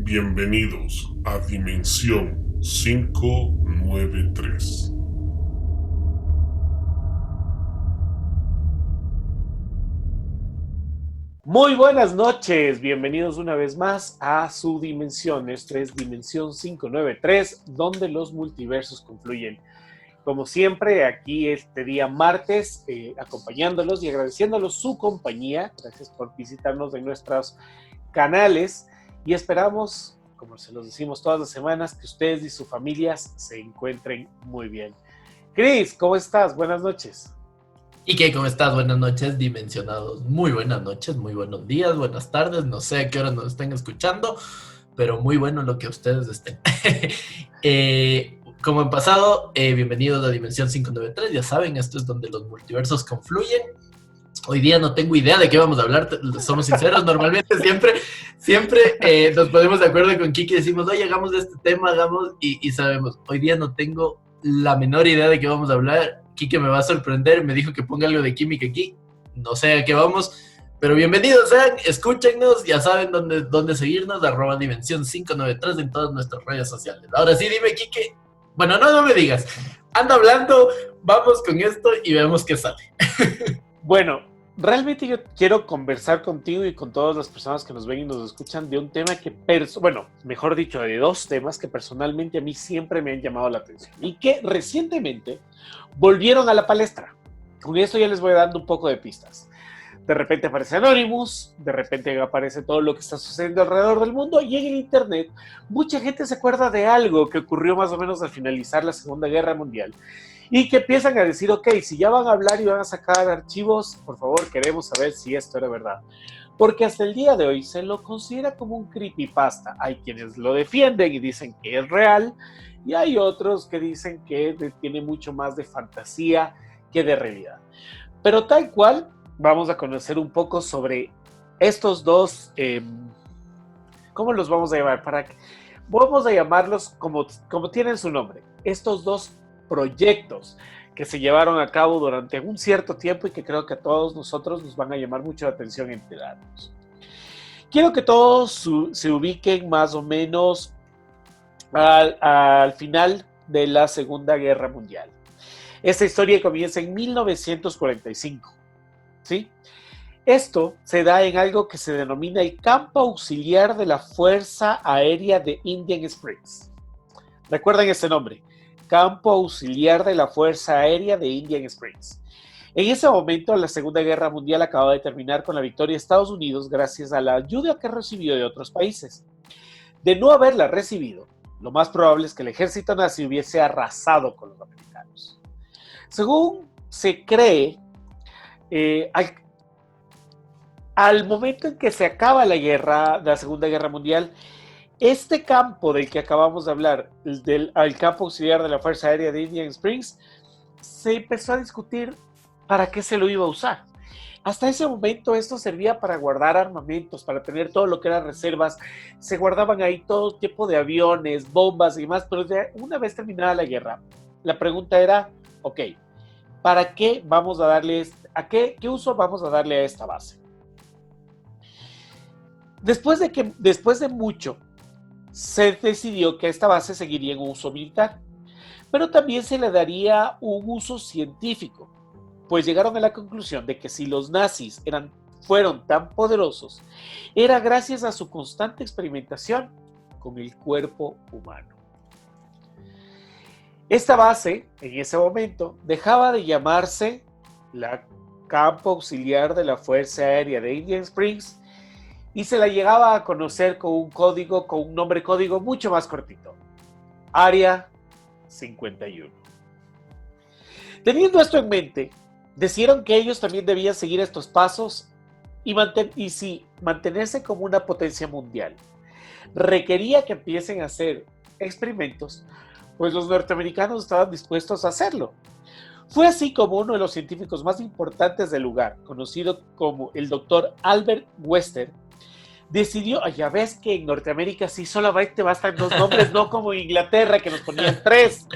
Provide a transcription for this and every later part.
Bienvenidos a Dimensión 593. Muy buenas noches, bienvenidos una vez más a su dimensión. Esto es Dimensión 593, donde los multiversos confluyen. Como siempre, aquí este día martes, acompañándolos y agradeciéndolos su compañía. Gracias por visitarnos en nuestros canales y esperamos, como se los decimos todas las semanas, que ustedes y sus familias se encuentren muy bien. Chris, ¿cómo estás? Buenas noches. ¿Y qué? ¿Cómo estás? Buenas noches, dimensionados. Muy buenas noches, muy buenos días, buenas tardes. No sé a qué hora nos estén escuchando, pero muy bueno lo que ustedes estén. Como en pasado, bienvenidos a Dimensión 593. Ya saben, esto es donde los multiversos confluyen. Hoy día no tengo idea de qué vamos a hablar, somos sinceros. Normalmente siempre nos ponemos de acuerdo con Kiki y decimos, oye, hagamos este tema, y sabemos. Hoy día no tengo la menor idea de qué vamos a hablar. Kike me va a sorprender, me dijo que ponga algo de química aquí, no sé a qué vamos, pero bienvenidos sean, escúchenos, ya saben dónde seguirnos, @Dimensión 593 en todas nuestras redes sociales. Ahora sí, dime, Kike, bueno, no me digas, ando hablando, vamos con esto y vemos qué sale. Bueno, realmente yo quiero conversar contigo y con todas las personas que nos ven y nos escuchan de un tema que, mejor dicho, de dos temas que personalmente a mí siempre me han llamado la atención y que recientemente volvieron a la palestra. Con esto ya les voy dando un poco de pistas. De repente aparece Anonymous, de repente aparece todo lo que está sucediendo alrededor del mundo y en el internet mucha gente se acuerda de algo que ocurrió más o menos al finalizar la Segunda Guerra Mundial y que empiezan a decir, ok, si ya van a hablar y van a sacar archivos, por favor, queremos saber si esto era verdad. Porque hasta el día de hoy se lo considera como un creepypasta. Hay quienes lo defienden y dicen que es real, y hay otros que dicen que tiene mucho más de fantasía que de realidad. Pero tal cual, vamos a conocer un poco sobre estos dos, ¿cómo los vamos a llamar? Vamos a llamarlos como tienen su nombre, estos dos proyectos que se llevaron a cabo durante un cierto tiempo y que creo que a todos nosotros nos van a llamar mucho la atención enterarnos. Quiero que todos se ubiquen más o menos al final de la Segunda Guerra Mundial. Esta historia comienza en 1945, ¿sí? Esto se da en algo que se denomina el Campo Auxiliar de la Fuerza Aérea de Indian Springs. ¿Recuerdan este nombre? Campo Auxiliar de la Fuerza Aérea de Indian Springs. En ese momento, la Segunda Guerra Mundial acababa de terminar con la victoria de Estados Unidos gracias a la ayuda que recibió de otros países. De no haberla recibido, lo más probable es que el ejército nazi hubiese arrasado con los americanos. Según se cree, al momento en que se acaba la guerra, la Segunda Guerra Mundial, este campo del que acabamos de hablar, el campo auxiliar de la Fuerza Aérea de Indian Springs, se empezó a discutir para qué se lo iba a usar. Hasta ese momento esto servía para guardar armamentos, para tener todo lo que eran reservas. Se guardaban ahí todo tipo de aviones, bombas y demás, pero una vez terminada la guerra, la pregunta era, ok, ¿para qué vamos a darle, qué uso vamos a darle a esta base? Después de mucho, se decidió que esta base seguiría en uso militar, pero también se le daría un uso científico, pues llegaron a la conclusión de que si los nazis fueron tan poderosos, era gracias a su constante experimentación con el cuerpo humano. Esta base, en ese momento, dejaba de llamarse la Campo Auxiliar de la Fuerza Aérea de Indian Springs y se la llegaba a conocer con un nombre código mucho más cortito, Área 51. Teniendo esto en mente, decidieron que ellos también debían seguir estos pasos y mantenerse como una potencia mundial. Requería que empiecen a hacer experimentos, pues los norteamericanos estaban dispuestos a hacerlo. Fue así como uno de los científicos más importantes del lugar, conocido como el Dr. Albert Wester, decidió, ya ves que en Norteamérica sí solamente bastan 2 nombres, no como en Inglaterra que nos ponían 3.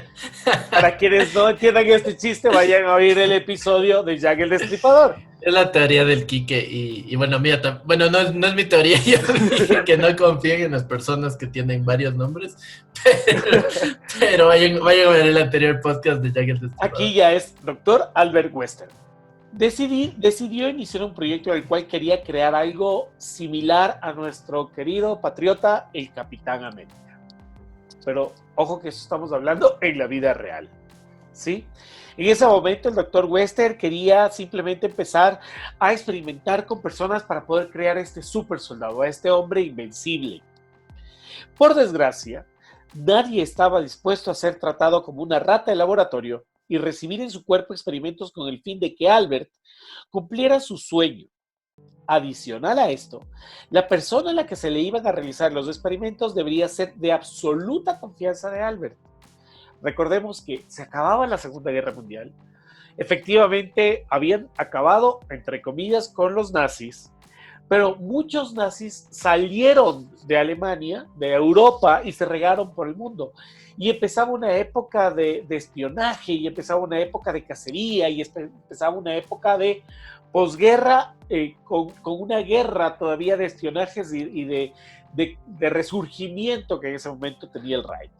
Para quienes no entiendan este chiste, vayan a oír el episodio de Jack el Destripador. Es la teoría del Quique y bueno, mía, bueno, no es mi teoría, yo dije que no confíen en las personas que tienen varios nombres, pero vayan a ver el anterior podcast de Jack el Destripador. Aquí ya es Dr. Albert Wester. Decidió iniciar un proyecto en el cual quería crear algo similar a nuestro querido patriota, el Capitán América. Pero ojo que eso estamos hablando en la vida real, ¿sí? En ese momento el Dr. Wester quería simplemente empezar a experimentar con personas para poder crear este super soldado, a este hombre invencible. Por desgracia, nadie estaba dispuesto a ser tratado como una rata de laboratorio y recibir en su cuerpo experimentos con el fin de que Albert cumpliera su sueño. Adicional a esto, la persona a la que se le iban a realizar los experimentos debería ser de absoluta confianza de Albert. Recordemos que se acababa la Segunda Guerra Mundial. Efectivamente, habían acabado, entre comillas, con los nazis, pero muchos nazis salieron de Alemania, de Europa, y se regaron por el mundo. Y empezaba una época de espionaje, y empezaba una época de cacería, y empezaba una época de posguerra, con una guerra todavía de espionajes y de resurgimiento que en ese momento tenía el Reich.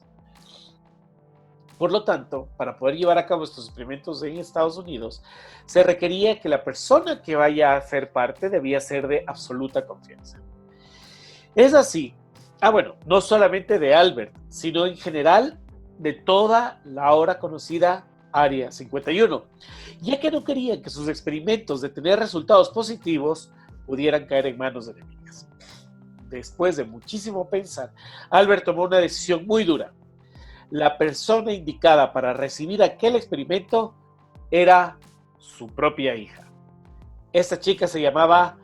Por lo tanto, para poder llevar a cabo estos experimentos en Estados Unidos, se requería que la persona que vaya a ser parte debía ser de absoluta confianza. Es así, no solamente de Albert, sino en general de toda la ahora conocida Área 51, ya que no querían que sus experimentos de tener resultados positivos pudieran caer en manos enemigas. Después de muchísimo pensar, Albert tomó una decisión muy dura. La persona indicada para recibir aquel experimento era su propia hija. Esta chica se llamaba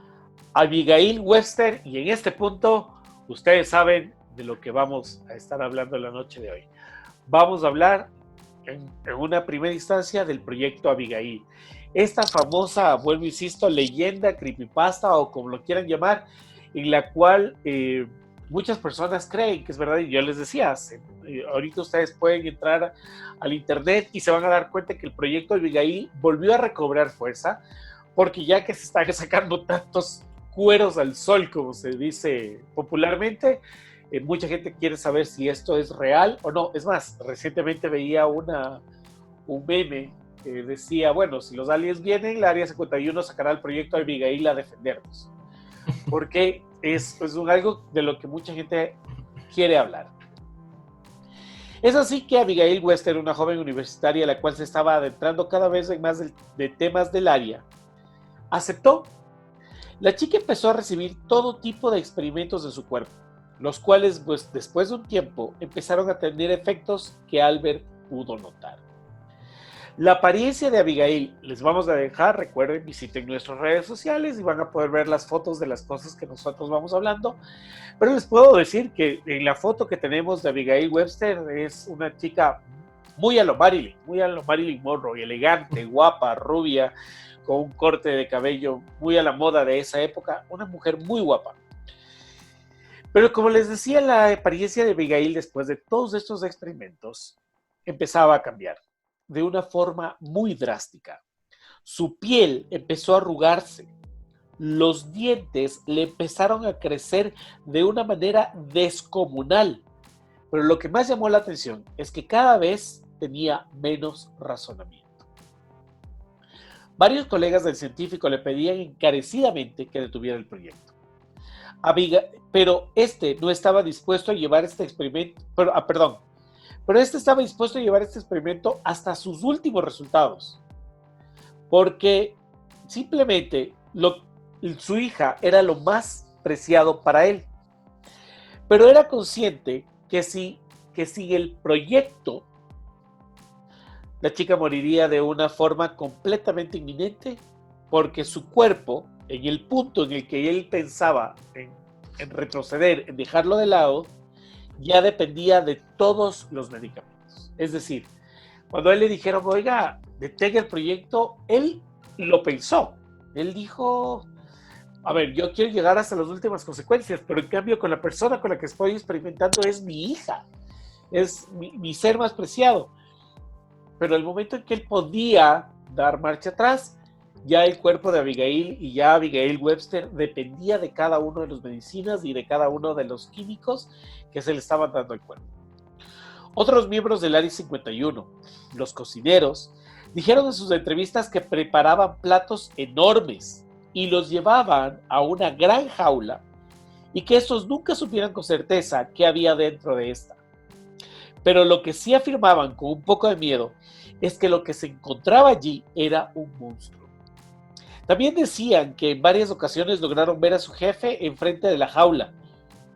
Abigail Webster y en este punto ustedes saben de lo que vamos a estar hablando la noche de hoy. Vamos a hablar en una primera instancia del proyecto Abigail. Esta famosa, vuelvo insisto, leyenda, creepypasta o como lo quieran llamar, en la cual muchas personas creen que es verdad, y yo les decía, ahorita ustedes pueden entrar al internet y se van a dar cuenta que el proyecto Abigail volvió a recobrar fuerza, porque ya que se están sacando tantos cueros al sol, como se dice popularmente, mucha gente quiere saber si esto es real o no. Es más, recientemente veía un meme que decía, bueno, si los aliens vienen, la Área 51 sacará el proyecto Abigail a defendernos, porque es algo de lo que mucha gente quiere hablar. Es así que Abigail Wester, una joven universitaria a la cual se estaba adentrando cada vez en más de temas del área, aceptó. La chica empezó a recibir todo tipo de experimentos en su cuerpo, los cuales, pues, después de un tiempo, empezaron a tener efectos que Albert pudo notar. La apariencia de Abigail les vamos a dejar, recuerden, visiten nuestras redes sociales y van a poder ver las fotos de las cosas que nosotros vamos hablando, pero les puedo decir que en la foto que tenemos de Abigail Webster es una chica muy a lo Marilyn Monroe, elegante, guapa, rubia, con un corte de cabello muy a la moda de esa época, una mujer muy guapa. Pero como les decía, la apariencia de Abigail después de todos estos experimentos empezaba a cambiar de una forma muy drástica. Su piel empezó a arrugarse, los dientes le empezaron a crecer de una manera descomunal, pero lo que más llamó la atención es que cada vez tenía menos razonamiento. Varios colegas del científico le pedían encarecidamente que detuviera el proyecto. Pero este no estaba dispuesto a llevar este experimento, pero este estaba dispuesto a llevar este experimento hasta sus últimos resultados, porque simplemente su hija era lo más preciado para él, pero era consciente que si el proyecto, la chica moriría de una forma completamente inminente, porque su cuerpo, en el punto en el que él pensaba en retroceder, en dejarlo de lado, ya dependía de todos los medicamentos. Es decir, cuando a él le dijeron, oiga, detenga el proyecto, él lo pensó. Él dijo, A ver, yo quiero llegar hasta las últimas consecuencias, pero en cambio con la persona con la que estoy experimentando es mi hija, es mi ser más preciado. Pero el momento en que él podía dar marcha atrás, ya el cuerpo de Abigail y ya Abigail Webster dependía de cada uno de las medicinas y de cada uno de los químicos que se le estaban dando al cuerpo. Otros miembros del Área 51, los cocineros, dijeron en sus entrevistas que preparaban platos enormes y los llevaban a una gran jaula y que estos nunca supieran con certeza qué había dentro de esta. Pero lo que sí afirmaban con un poco de miedo es que lo que se encontraba allí era un monstruo. También decían que en varias ocasiones lograron ver a su jefe enfrente de la jaula,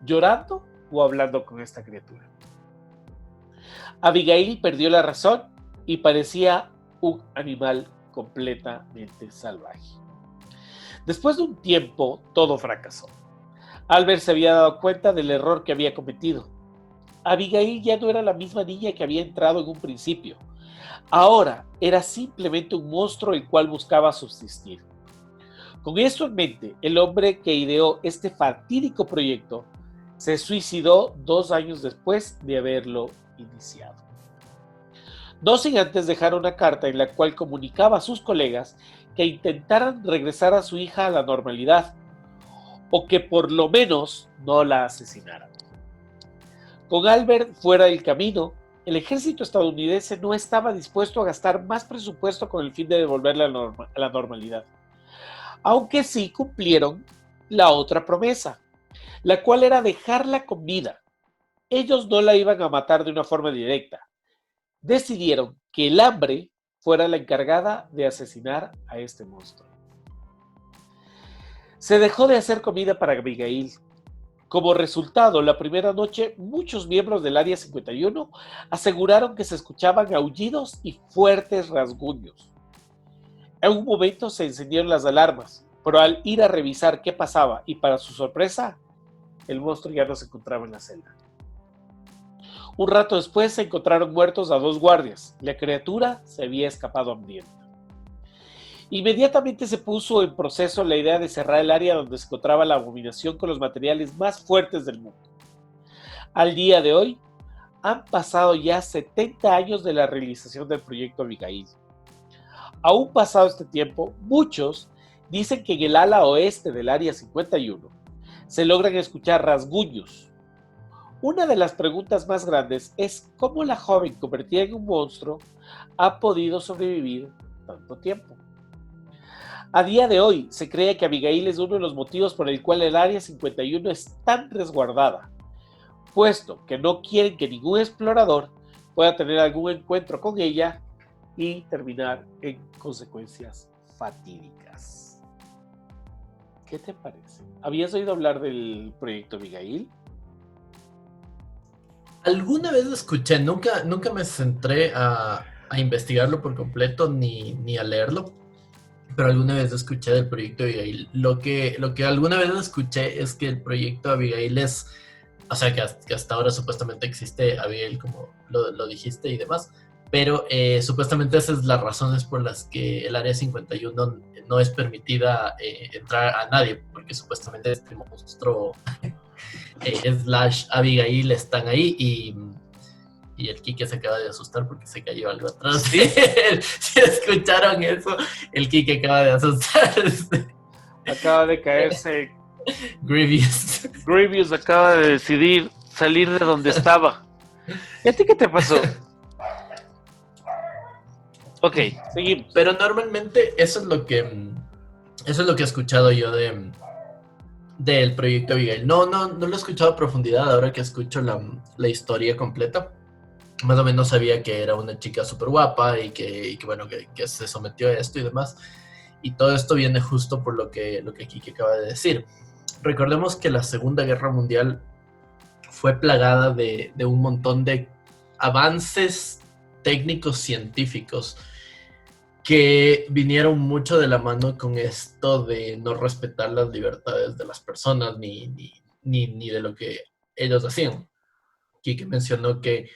llorando o hablando con esta criatura. Abigail perdió la razón y parecía un animal completamente salvaje. Después de un tiempo, todo fracasó. Albert se había dado cuenta del error que había cometido. Abigail ya no era la misma niña que había entrado en un principio. Ahora era simplemente un monstruo el cual buscaba subsistir. Con esto en mente, el hombre que ideó este fatídico proyecto se suicidó 2 años después de haberlo iniciado. No sin antes dejar una carta en la cual comunicaba a sus colegas que intentaran regresar a su hija a la normalidad o que por lo menos no la asesinaran. Con Albert fuera del camino, el ejército estadounidense no estaba dispuesto a gastar más presupuesto con el fin de devolverla a la normalidad, aunque sí cumplieron la otra promesa, la cual era dejarla con vida. Ellos no la iban a matar de una forma directa. Decidieron que el hambre fuera la encargada de asesinar a este monstruo. Se dejó de hacer comida para Abigail. Como resultado, la primera noche, muchos miembros del Área 51 aseguraron que se escuchaban aullidos y fuertes rasguños. En un momento se encendieron las alarmas, pero al ir a revisar qué pasaba y para su sorpresa, el monstruo ya no se encontraba en la celda. Un rato después se encontraron muertos a 2 guardias. La criatura se había escapado hambrienta. Inmediatamente se puso en proceso la idea de cerrar el área donde se encontraba la abominación con los materiales más fuertes del mundo. Al día de hoy, han pasado ya 70 años de la realización del proyecto Abigail. Aún pasado este tiempo, muchos dicen que en el ala oeste del Área 51 se logran escuchar rasguños. Una de las preguntas más grandes es cómo la joven convertida en un monstruo ha podido sobrevivir tanto tiempo. A día de hoy se cree que Abigail es uno de los motivos por el cual el Área 51 es tan resguardada, puesto que no quieren que ningún explorador pueda tener algún encuentro con ella y terminar en consecuencias fatídicas. ¿Qué te parece? ¿Habías oído hablar del proyecto Abigail? Alguna vez lo escuché, nunca me centré a investigarlo por completo ni a leerlo, pero alguna vez escuché del proyecto Abigail. Lo que alguna vez escuché es que el proyecto Abigail es, o sea, que hasta ahora supuestamente existe Abigail, como lo dijiste y demás, pero supuestamente esas son las razones por las que el Área 51 no es permitida entrar a nadie, porque supuestamente este monstruo slash Abigail están ahí y el Quique se acaba de asustar porque se cayó algo atrás. ¿Sí? Si escucharon eso, el Quique acaba de asustarse. Acaba de caerse. Grievous. Grievous acaba de decidir salir de donde estaba. ¿Y a ti qué te pasó? Ok, seguimos. Pero normalmente eso es lo que he escuchado yo del proyecto Abigail. No lo he escuchado a profundidad. Ahora que escucho la historia completa, más o menos sabía que era una chica súper guapa y que bueno, que se sometió a esto y demás. Y todo esto viene justo por lo que Kike acaba de decir. Recordemos que la Segunda Guerra Mundial fue plagada de un montón de avances técnicos científicos que vinieron mucho de la mano con esto de no respetar las libertades de las personas ni de lo que ellos hacían. Kike mencionó que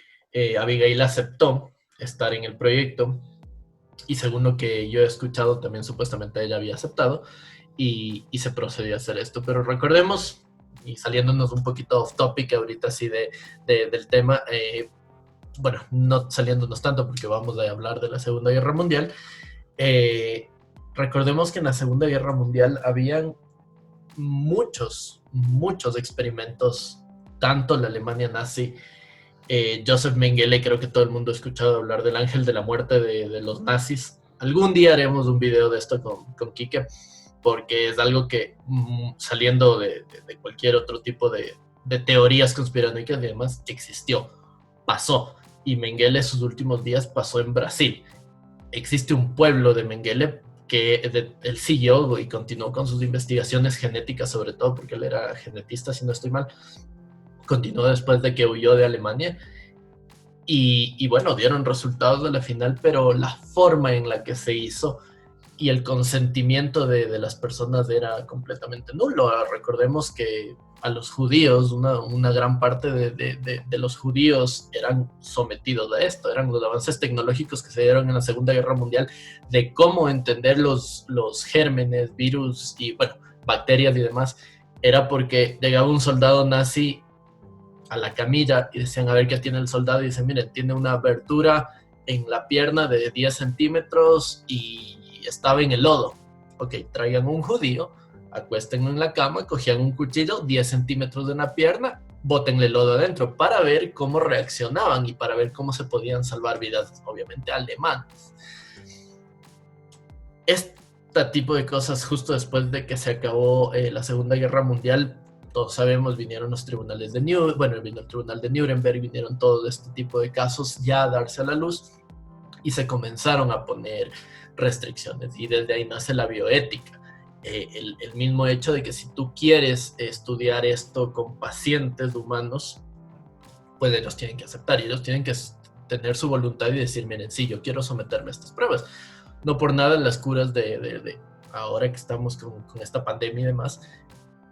Abigail aceptó estar en el proyecto y según lo que yo he escuchado también supuestamente ella había aceptado y se procedió a hacer esto. Pero recordemos, y saliéndonos un poquito off topic ahorita sí del tema, bueno, no saliéndonos tanto porque vamos a hablar de la Segunda Guerra Mundial, recordemos que en la Segunda Guerra Mundial habían muchos experimentos, tanto la Alemania nazi, Joseph Mengele, creo que todo el mundo ha escuchado hablar del ángel de la muerte de los nazis. Algún día haremos un video de esto con Quique, porque es algo que, saliendo de cualquier otro tipo de teorías conspiranoicas y demás, existió, pasó. Y Mengele sus últimos días pasó en Brasil. Existe un pueblo de Mengele que él siguió y continuó con sus investigaciones genéticas, sobre todo porque él era genetista, si no estoy mal. Continuó después de que huyó de Alemania. Y bueno, dieron resultados de la final, pero la forma en la que se hizo y el consentimiento de las personas era completamente nulo. Recordemos que a los judíos, una gran parte de los judíos eran sometidos a esto, eran los avances tecnológicos que se dieron en la Segunda Guerra Mundial, de cómo entender los gérmenes, virus y, bueno, bacterias y demás, era porque llegaba un soldado nazi a la camilla y decían, a ver qué tiene el soldado, y dicen, miren, tiene una abertura en la pierna de 10 centímetros y estaba en el lodo. Ok, traigan un judío, acuéstenlo en la cama, cogían un cuchillo, 10 centímetros de una pierna, bótenle lodo adentro para ver cómo reaccionaban y para ver cómo se podían salvar vidas, obviamente alemanas. Este tipo de cosas, justo después de que se acabó la Segunda Guerra Mundial, todos sabemos, vinieron los tribunales de vino el tribunal de Nuremberg, vinieron todo este tipo de casos ya a darse a la luz y se comenzaron a poner restricciones, y desde ahí nace la bioética. El mismo hecho de que si tú quieres estudiar esto con pacientes humanos, pues ellos tienen que aceptar, y ellos tienen que tener su voluntad y decir, miren, sí, yo quiero someterme a estas pruebas. No por nada las curas de ahora que estamos con esta pandemia y demás,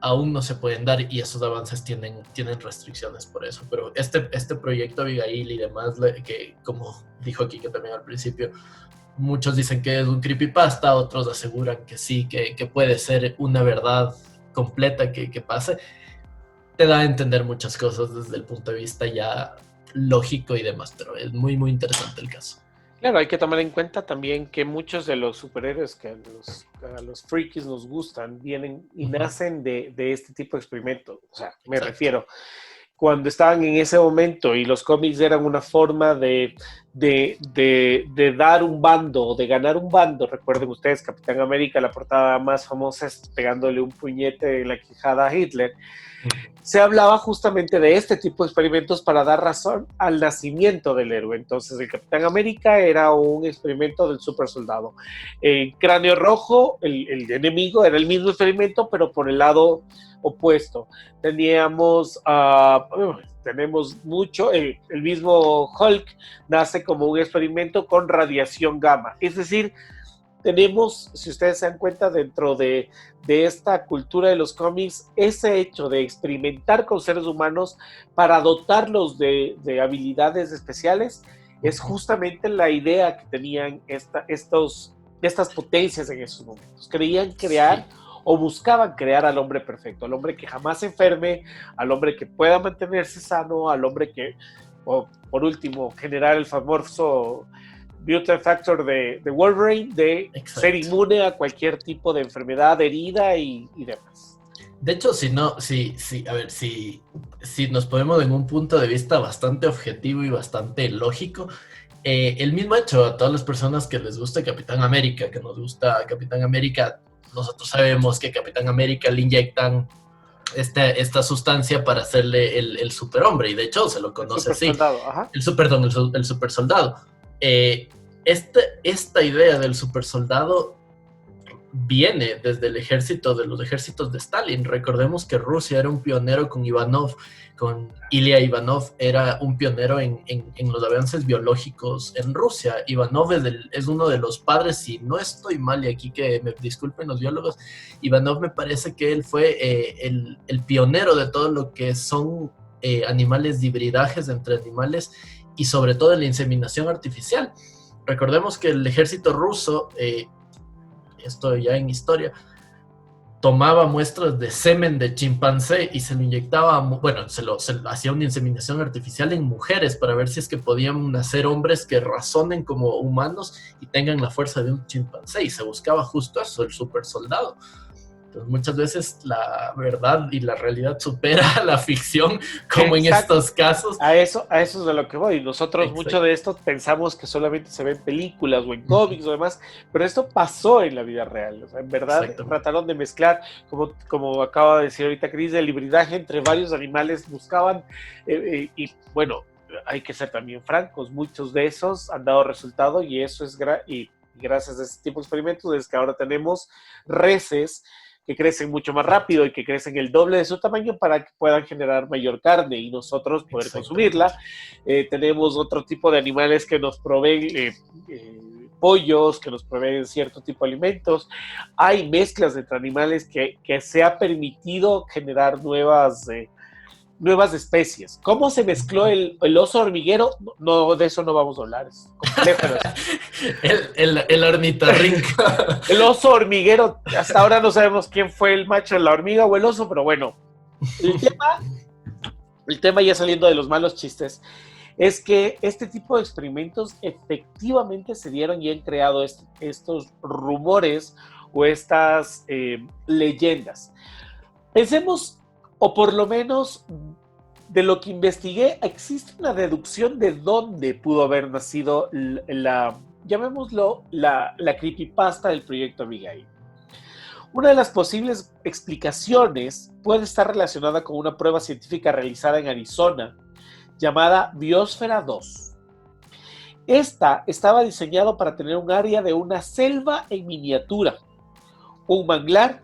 aún no se pueden dar, y esos avances tienen restricciones por eso. Pero este proyecto Abigail y demás, que como dijo aquí que también al principio, muchos dicen que es un creepypasta, otros aseguran que sí, que puede ser una verdad completa que pase, te da a entender muchas cosas desde el punto de vista ya lógico y demás, pero es muy, muy interesante el caso. Claro, hay que tomar en cuenta también que muchos de los superhéroes que a los frikis nos gustan vienen y nacen de este tipo de experimentos. O sea, me refiero, cuando estaban en ese momento y los cómics eran una forma de dar un bando, de ganar un bando. Recuerden ustedes, Capitán América, la portada más famosa es pegándole un puñete en la quijada a Hitler. Se hablaba justamente de este tipo de experimentos para dar razón al nacimiento del héroe. Entonces, el Capitán América era un experimento del super soldado. Cráneo Rojo, el enemigo, era el mismo experimento, pero por el lado opuesto. Tenemos mucho, el mismo Hulk nace como un experimento con radiación gamma. Es decir, tenemos, si ustedes se dan cuenta, dentro de esta cultura de los cómics, ese hecho de experimentar con seres humanos para dotarlos de habilidades especiales, es justamente la idea que tenían estas potencias en esos momentos. Creían crear o buscaban crear al hombre perfecto, al hombre que jamás se enferme, al hombre que pueda mantenerse sano, al hombre que, o por último, generar el famoso Mutant Factor de Wolverine, de ser inmune a cualquier tipo de enfermedad, herida y demás. De hecho, si nos ponemos en un punto de vista bastante objetivo y bastante lógico, el mismo hecho, a todas las personas que les gusta Capitán América, que nos gusta Capitán América, nosotros sabemos que Capitán América le inyectan esta sustancia para hacerle el superhombre, y de hecho se lo conoce así. El super soldado. Esta idea del super soldado viene desde los ejércitos de Stalin. Recordemos que Rusia era un pionero con Ivanov, con Ilya Ivanov, era un pionero en los avances biológicos en Rusia. Ivanov es uno de los padres, si no estoy mal, y aquí que me disculpen los biólogos, Ivanov me parece que él fue el pionero de todo lo que son animales de hibridajes entre animales, y sobre todo en la inseminación artificial. Recordemos que el ejército ruso, esto ya en historia, tomaba muestras de semen de chimpancé y se lo inyectaba, bueno, se lo hacía una inseminación artificial en mujeres para ver si es que podían nacer hombres que razonen como humanos y tengan la fuerza de un chimpancé, y se buscaba justo eso, el super soldado. Entonces, muchas veces la verdad y la realidad supera la ficción, como en estos casos. A eso es de lo que voy. Nosotros mucho de esto pensamos que solamente se ve en películas o en cómics o demás, pero esto pasó en la vida real. O sea, en verdad trataron de mezclar, como acaba de decir ahorita Cris, el hibridaje entre varios animales, buscaban, y bueno, hay que ser también francos, muchos de esos han dado resultado, y eso es y gracias a este tipo de experimentos es que ahora tenemos reses que crecen mucho más rápido y que crecen el doble de su tamaño para que puedan generar mayor carne y nosotros poder consumirla. Tenemos otro tipo de animales que nos proveen pollos, que nos proveen cierto tipo de alimentos. Hay mezclas entre animales que se ha permitido generar nuevas especies. ¿Cómo se mezcló el oso hormiguero? No, de eso no vamos a hablar, es complejo. el ornitorrinco. El oso hormiguero, hasta ahora no sabemos quién fue el macho de la hormiga o el oso, pero bueno, el tema ya saliendo de los malos chistes, es que este tipo de experimentos efectivamente se dieron y han creado estos rumores o estas leyendas. Pensemos, o por lo menos de lo que investigué, existe una deducción de dónde pudo haber nacido llamémoslo, la creepypasta del proyecto Abigail. Una de las posibles explicaciones puede estar relacionada con una prueba científica realizada en Arizona llamada Biosfera 2. Esta estaba diseñada para tener un área de una selva en miniatura, un manglar,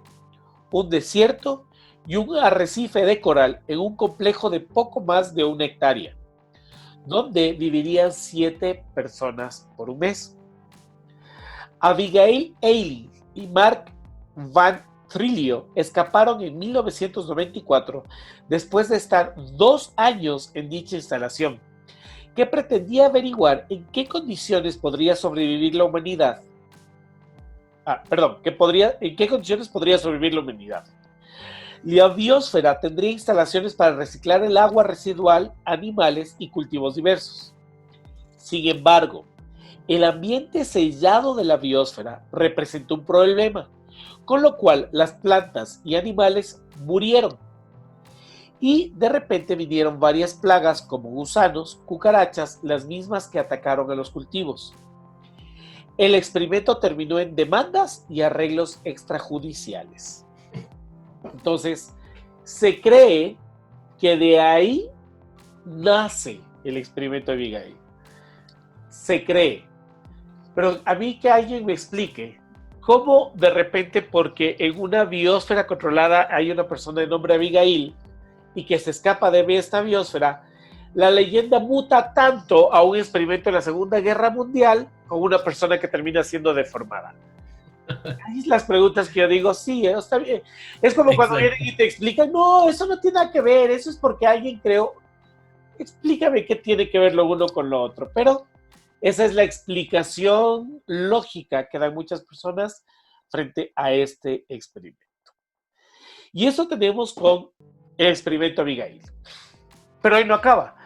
un desierto y un arrecife de coral en un complejo de poco más de 1 hectárea, donde vivirían 7 personas por un mes. Abigail Eiling y Mark Van Trillo escaparon en 1994 después de estar 2 años en dicha instalación, que pretendía averiguar en qué condiciones podría sobrevivir la humanidad. ¿En qué condiciones podría sobrevivir la humanidad? La biosfera tendría instalaciones para reciclar el agua residual, animales y cultivos diversos. Sin embargo, el ambiente sellado de la biosfera representó un problema, con lo cual las plantas y animales murieron. Y de repente vinieron varias plagas como gusanos, cucarachas, las mismas que atacaron a los cultivos. El experimento terminó en demandas y arreglos extrajudiciales. Entonces, se cree que de ahí nace el experimento de Abigail. Se cree. Pero a mí que alguien me explique cómo de repente, porque en una biosfera controlada hay una persona de nombre Abigail y que se escapa de esta biosfera, la leyenda muta tanto a un experimento en la Segunda Guerra Mundial con una persona que termina siendo deformada. Ahí las preguntas que yo digo, sí, está bien. Es como cuando vienen y te explican, no, eso no tiene nada que ver, eso es porque alguien creó. Explícame qué tiene que ver lo uno con lo otro. Pero esa es la explicación lógica que dan muchas personas frente a este experimento. Y eso tenemos con el experimento Abigail. Pero ahí no acaba,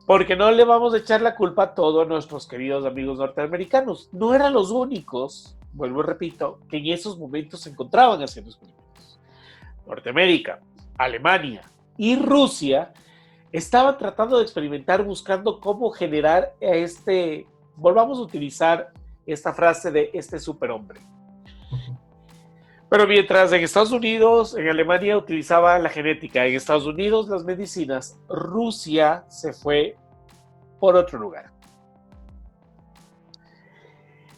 porque no le vamos a echar la culpa a todos nuestros queridos amigos norteamericanos. No eran los únicos, vuelvo y repito, que en esos momentos se encontraban haciendo experimentos. Norteamérica, Alemania y Rusia estaban tratando de experimentar buscando cómo generar volvamos a utilizar esta frase de este superhombre. Pero mientras en Estados Unidos, en Alemania utilizaban la genética, en Estados Unidos las medicinas, Rusia se fue por otro lugar.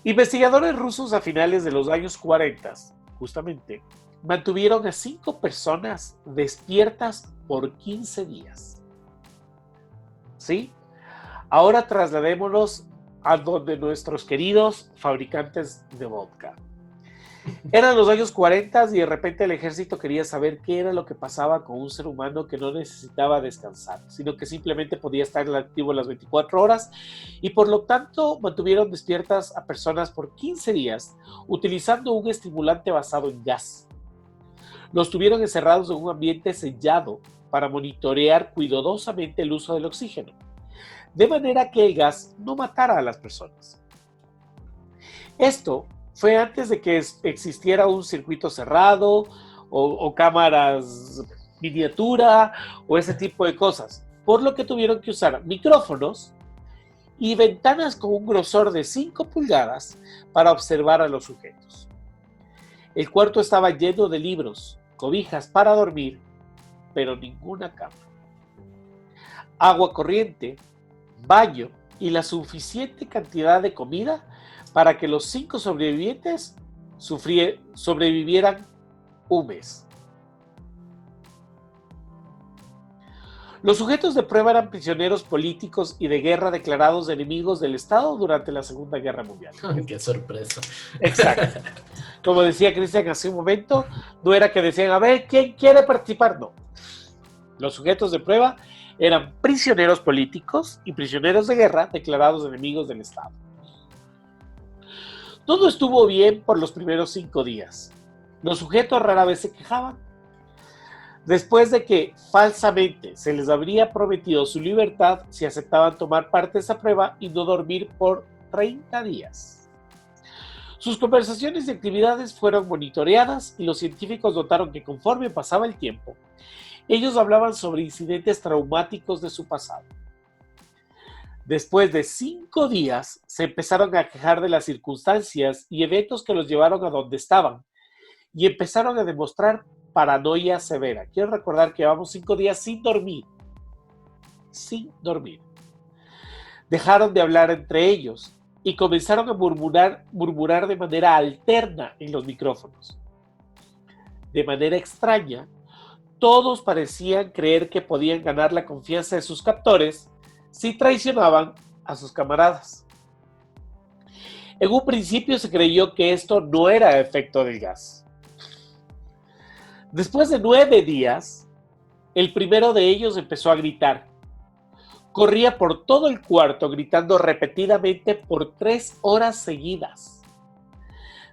Investigadores rusos a finales de los años 40, justamente, mantuvieron a 5 personas despiertas por 15 días. ¿Sí? Ahora trasladémonos a donde nuestros queridos fabricantes de vodka. Eran los años 40 y de repente el ejército quería saber qué era lo que pasaba con un ser humano que no necesitaba descansar, sino que simplemente podía estar activo las 24 horas y por lo tanto mantuvieron despiertas a personas por 15 días utilizando un estimulante basado en gas. Los tuvieron encerrados en un ambiente sellado para monitorear cuidadosamente el uso del oxígeno, de manera que el gas no matara a las personas. Esto fue antes de que existiera un circuito cerrado o cámaras miniatura o ese tipo de cosas, por lo que tuvieron que usar micrófonos y ventanas con un grosor de 5 pulgadas para observar a los sujetos. El cuarto estaba lleno de libros, cobijas para dormir, pero ninguna cama. Agua corriente, baño y la suficiente cantidad de comida para que los 5 sobrevivientes sobrevivieran un mes. Los sujetos de prueba eran prisioneros políticos y de guerra declarados enemigos del Estado durante la Segunda Guerra Mundial. ¡Qué sorpresa! Exacto. Como decía Cristian hace un momento, no era que decían, a ver, ¿quién quiere participar? No. Los sujetos de prueba eran prisioneros políticos y prisioneros de guerra declarados enemigos del Estado. Todo estuvo bien por los primeros 5 días. Los sujetos rara vez se quejaban. Después de que falsamente se les habría prometido su libertad si aceptaban tomar parte de esa prueba y no dormir por 30 días. Sus conversaciones y actividades fueron monitoreadas y los científicos notaron que conforme pasaba el tiempo, ellos hablaban sobre incidentes traumáticos de su pasado. Después de 5 días, se empezaron a quejar de las circunstancias y eventos que los llevaron a donde estaban y empezaron a demostrar paranoia severa. Quiero recordar que llevamos 5 días sin dormir. Sin dormir. Dejaron de hablar entre ellos y comenzaron a murmurar de manera alterna en los micrófonos. De manera extraña, todos parecían creer que podían ganar la confianza de sus captores si traicionaban a sus camaradas. En un principio se creyó que esto no era efecto del gas. Después de 9 días, el primero de ellos empezó a gritar. Corría por todo el cuarto gritando repetidamente por 3 horas seguidas.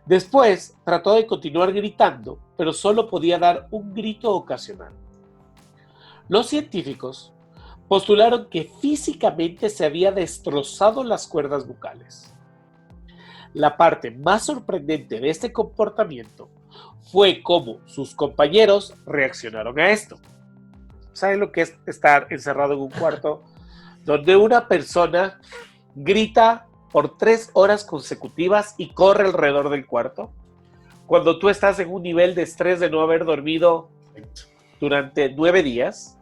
Después trató de continuar gritando, pero solo podía dar un grito ocasional. Los científicos postularon que físicamente se había destrozado las cuerdas vocales. La parte más sorprendente de este comportamiento fue cómo sus compañeros reaccionaron a esto. ¿Saben lo que es estar encerrado en un cuarto donde una persona grita por 3 horas consecutivas y corre alrededor del cuarto? Cuando tú estás en un nivel de estrés de no haber dormido durante 9 días.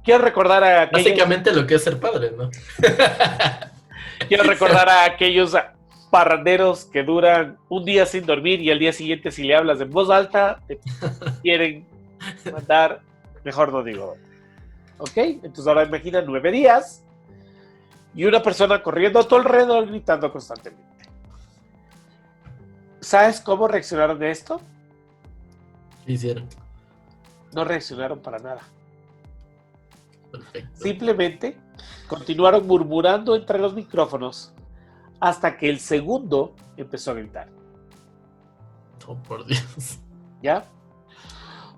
Quiero recordar a aquellos... Básicamente lo que es ser padre, ¿no? Quiero recordar a aquellos parranderos que duran un día sin dormir y al día siguiente si le hablas en voz alta te quieren mandar, mejor no digo. ¿Ok? Entonces ahora imagina 9 días y una persona corriendo a tu alrededor gritando constantemente. ¿Sabes cómo reaccionaron a esto? ¿Qué hicieron? No reaccionaron para nada. Perfecto. Simplemente continuaron murmurando entre los micrófonos hasta que el segundo empezó a gritar. Oh, por Dios. ¿Ya?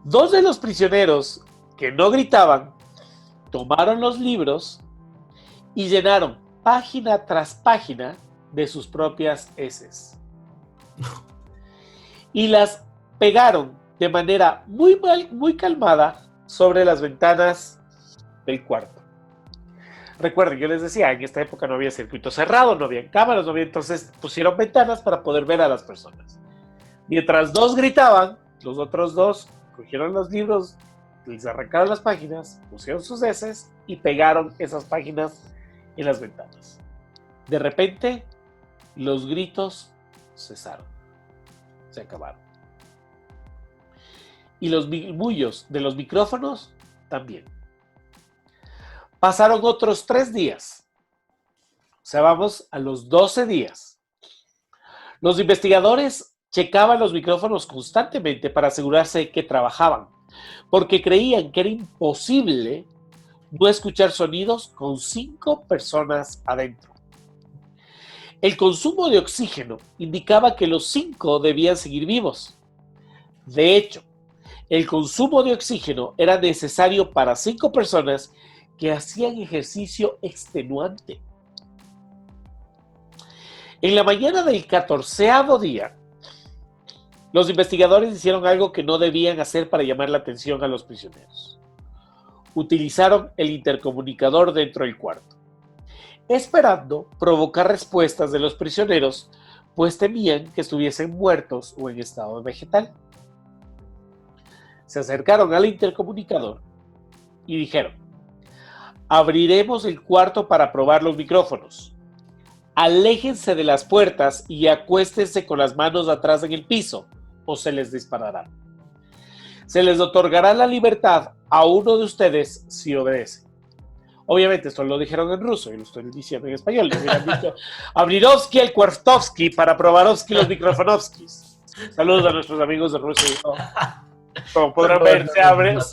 2 de los prisioneros que no gritaban tomaron los libros y llenaron página tras página de sus propias heces. Y las pegaron de manera muy calmada sobre las ventanas del cuarto. Recuerden, yo les decía, en esta época no había circuito cerrado, no había cámaras, entonces pusieron ventanas para poder ver a las personas. Mientras 2 gritaban, los otros 2 cogieron los libros, les arrancaron las páginas, pusieron sus heces y pegaron esas páginas en las ventanas. De repente, los gritos cesaron, se acabaron. Y los murmullos de los micrófonos también. Pasaron otros 3 días. O sea, vamos a los 12 días. Los investigadores checaban los micrófonos constantemente para asegurarse de que trabajaban, porque creían que era imposible no escuchar sonidos con 5 personas adentro. El consumo de oxígeno indicaba que los 5 debían seguir vivos. De hecho, El consumo de oxígeno era necesario para 5 personas que hacían ejercicio extenuante. En la mañana del 14º día, los investigadores hicieron algo que no debían hacer para llamar la atención a los prisioneros. Utilizaron el intercomunicador dentro del cuarto, esperando provocar respuestas de los prisioneros, pues temían que estuviesen muertos o en estado vegetal. Se acercaron al intercomunicador y dijeron: abriremos el cuarto para probar los micrófonos. Aléjense de las puertas y acuéstense con las manos atrás en el piso, o se les disparará. Se les otorgará la libertad a uno de ustedes si obedece. Obviamente esto lo dijeron en ruso y lo estoy diciendo en español. Les hubieran dicho: Abrirovsky el Kwartovsky para Provarovsky los microfonovskis. Saludos a nuestros amigos de Rusia. Como podrán ver,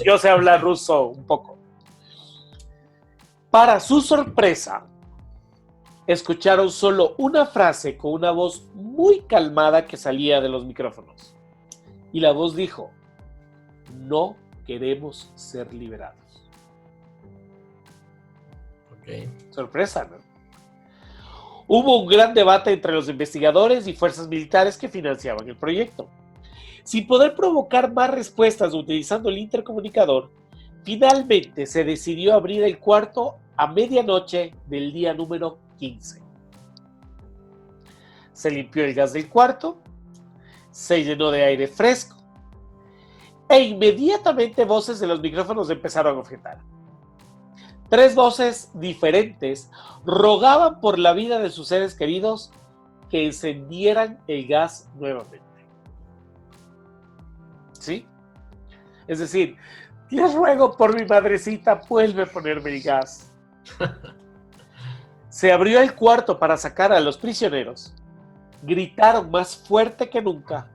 yo sé hablar ruso un poco. Para su sorpresa, escucharon solo una frase con una voz muy calmada que salía de los micrófonos. Y la voz dijo: no queremos ser liberados. Okay. Sorpresa, ¿no? Hubo un gran debate entre los investigadores y fuerzas militares que financiaban el proyecto. Sin poder provocar más respuestas utilizando el intercomunicador, finalmente se decidió abrir el cuarto a medianoche del día número 15. Se limpió el gas del cuarto, se llenó de aire fresco e inmediatamente voces de los micrófonos empezaron a objetar. 3 voces diferentes rogaban por la vida de sus seres queridos que encendieran el gas nuevamente. ¿Sí? Es decir, les ruego por mi madrecita, vuelve a ponerme el gas. Se abrió el cuarto para sacar a los prisioneros. Gritaron más fuerte que nunca,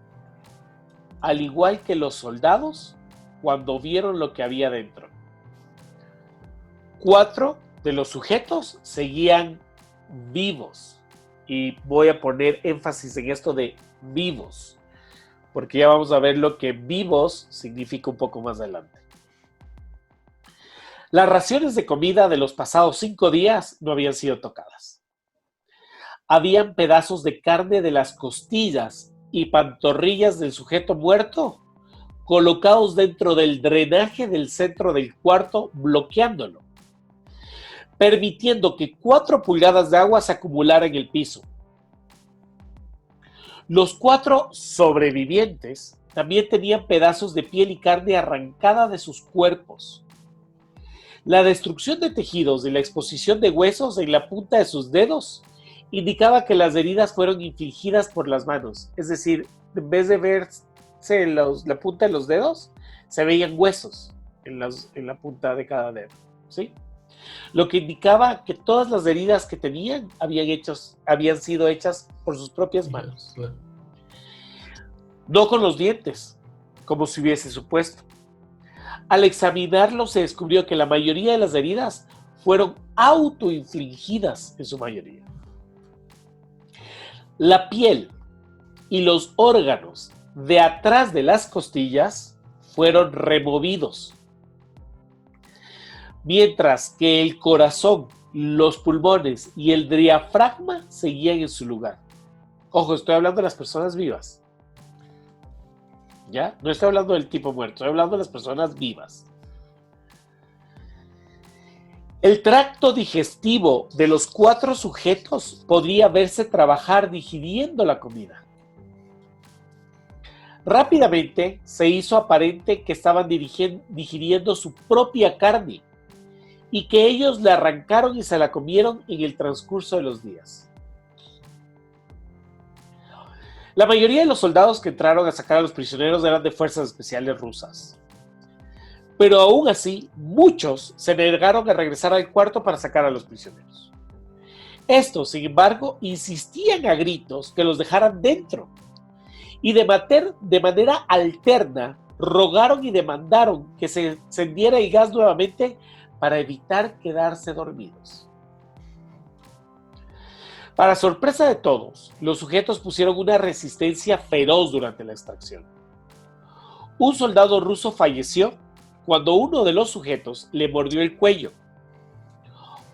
al igual que los soldados cuando vieron lo que había dentro. 4 de los sujetos seguían vivos. Y voy a poner énfasis en esto de vivos, porque ya vamos a ver lo que vivos significa un poco más adelante. Las raciones de comida de los pasados 5 días no habían sido tocadas. Habían pedazos de carne de las costillas y pantorrillas del sujeto muerto colocados dentro del drenaje del centro del cuarto, bloqueándolo, permitiendo que 4 pulgadas de agua se acumulara en el piso. Los 4 sobrevivientes también tenían pedazos de piel y carne arrancada de sus cuerpos. La destrucción de tejidos y la exposición de huesos en la punta de sus dedos indicaba que las heridas fueron infligidas por las manos. Es decir, en vez de verse la punta de los dedos, se veían huesos en la punta de cada dedo, ¿sí? Lo que indicaba que todas las heridas que tenían habían sido hechas por sus propias manos. No con los dientes, como se hubiese supuesto. Al examinarlo se descubrió que la mayoría de las heridas fueron autoinfligidas en su mayoría. La piel y los órganos de atrás de las costillas fueron removidos, mientras que el corazón, los pulmones y el diafragma seguían en su lugar. Ojo, estoy hablando de las personas vivas. ¿Ya? No estoy hablando del tipo muerto, estoy hablando de las personas vivas. El tracto digestivo de los 4 sujetos podría verse trabajar digiriendo la comida. Rápidamente se hizo aparente que estaban digiriendo su propia carne y que ellos la arrancaron y se la comieron en el transcurso de los días. La mayoría de los soldados que entraron a sacar a los prisioneros eran de fuerzas especiales rusas. Pero aún así, muchos se negaron a regresar al cuarto para sacar a los prisioneros. Estos, sin embargo, insistían a gritos que los dejaran dentro. Y de manera alterna, rogaron y demandaron que se encendiera el gas nuevamente para evitar quedarse dormidos. Para sorpresa de todos, los sujetos pusieron una resistencia feroz durante la extracción. Un soldado ruso falleció cuando uno de los sujetos le mordió el cuello.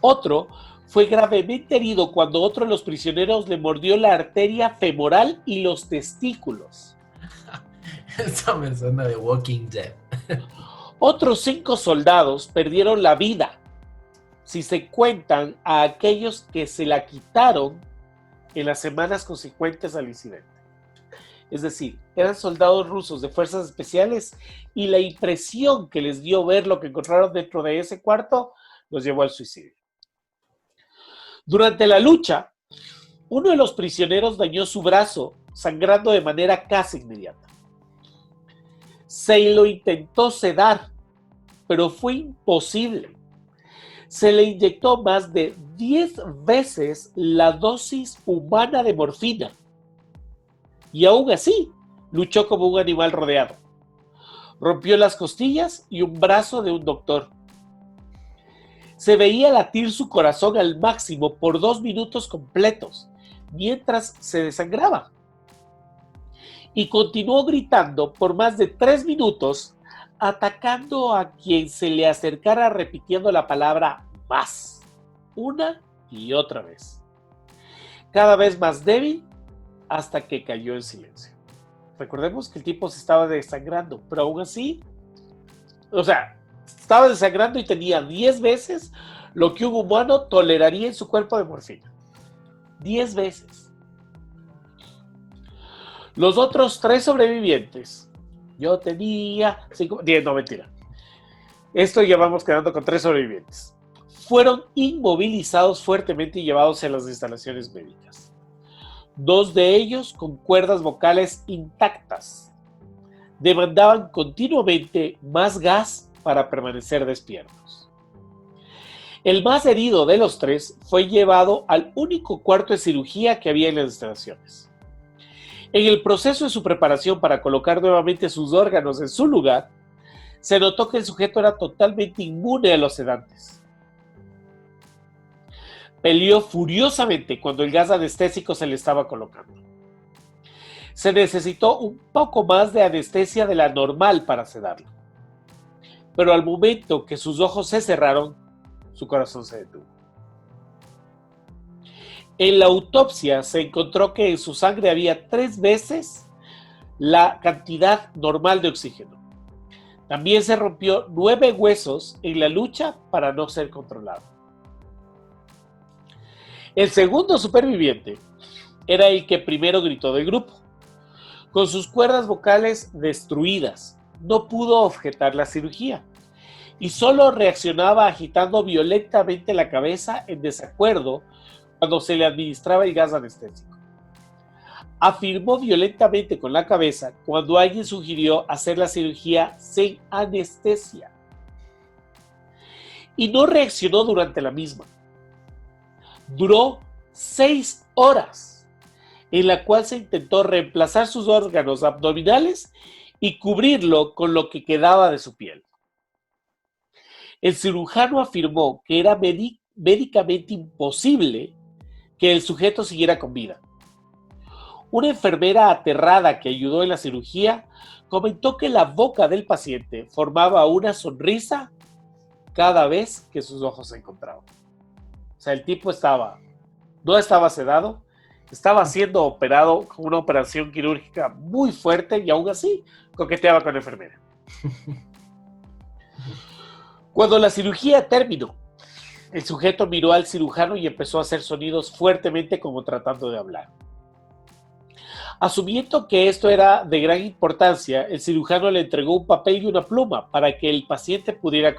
Otro fue gravemente herido cuando otro de los prisioneros le mordió la arteria femoral y los testículos. Eso me suena de Walking Dead. Otros 5 soldados perdieron la vida, si se cuentan a aquellos que se la quitaron en las semanas consecuentes al incidente. Es decir, eran soldados rusos de fuerzas especiales y la impresión que les dio ver lo que encontraron dentro de ese cuarto los llevó al suicidio. Durante la lucha, uno de los prisioneros dañó su brazo, sangrando de manera casi inmediata. Se lo intentó sedar, pero fue imposible. Se le inyectó más de 10 veces la dosis humana de morfina. Y aún así, luchó como un animal rodeado. Rompió las costillas y un brazo de un doctor. Se veía latir su corazón al máximo por 2 minutos completos, mientras se desangraba. Y continuó gritando por más de 3 minutos, atacando a quien se le acercara repitiendo la palabra más, una y otra vez. Cada vez más débil hasta que cayó en silencio. Recordemos que el tipo se estaba desangrando, pero aún así, estaba desangrando y tenía 10 veces lo que un humano toleraría en su cuerpo de morfina. 10 veces. Los otros 3 sobrevivientes, yo tenía 5, 10, no, mentira. Esto ya vamos quedando con 3 sobrevivientes. Fueron inmovilizados fuertemente y llevados a las instalaciones médicas. 2 de ellos con cuerdas vocales intactas. Demandaban continuamente más gas para permanecer despiertos. El más herido de los 3 fue llevado al único cuarto de cirugía que había en las instalaciones. En el proceso de su preparación para colocar nuevamente sus órganos en su lugar, se notó que el sujeto era totalmente inmune a los sedantes. Peleó furiosamente cuando el gas anestésico se le estaba colocando. Se necesitó un poco más de anestesia de la normal para sedarlo. Pero al momento que sus ojos se cerraron, su corazón se detuvo. En la autopsia se encontró que en su sangre había 3 veces la cantidad normal de oxígeno. También se rompió 9 huesos en la lucha para no ser controlado. El segundo superviviente era el que primero gritó del grupo. Con sus cuerdas vocales destruidas, no pudo objetar la cirugía y solo reaccionaba agitando violentamente la cabeza en desacuerdo cuando se le administraba el gas anestésico. Afirmó violentamente con la cabeza cuando alguien sugirió hacer la cirugía sin anestesia. Y no reaccionó durante la misma. Duró 6 horas, en la cual se intentó reemplazar sus órganos abdominales y cubrirlo con lo que quedaba de su piel. El cirujano afirmó que era médicamente imposible que el sujeto siguiera con vida. Una enfermera aterrada que ayudó en la cirugía comentó que la boca del paciente formaba una sonrisa cada vez que sus ojos se encontraban. O sea, el tipo no estaba sedado, estaba siendo operado con una operación quirúrgica muy fuerte y aún así coqueteaba con la enfermera. Cuando la cirugía terminó, el sujeto miró al cirujano y empezó a hacer sonidos fuertemente como tratando de hablar. Asumiendo que esto era de gran importancia, el cirujano le entregó un papel y una pluma para que el paciente pudiera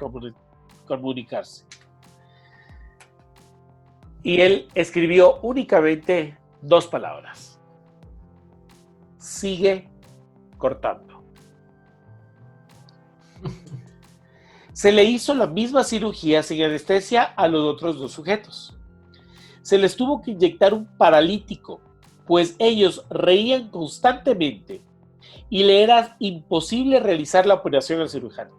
comunicarse. Y él escribió únicamente 2 palabras. Sigue cortando. Se le hizo la misma cirugía sin anestesia a los otros 2 sujetos. Se les tuvo que inyectar un paralítico, pues ellos reían constantemente y le era imposible realizar la operación al cirujano.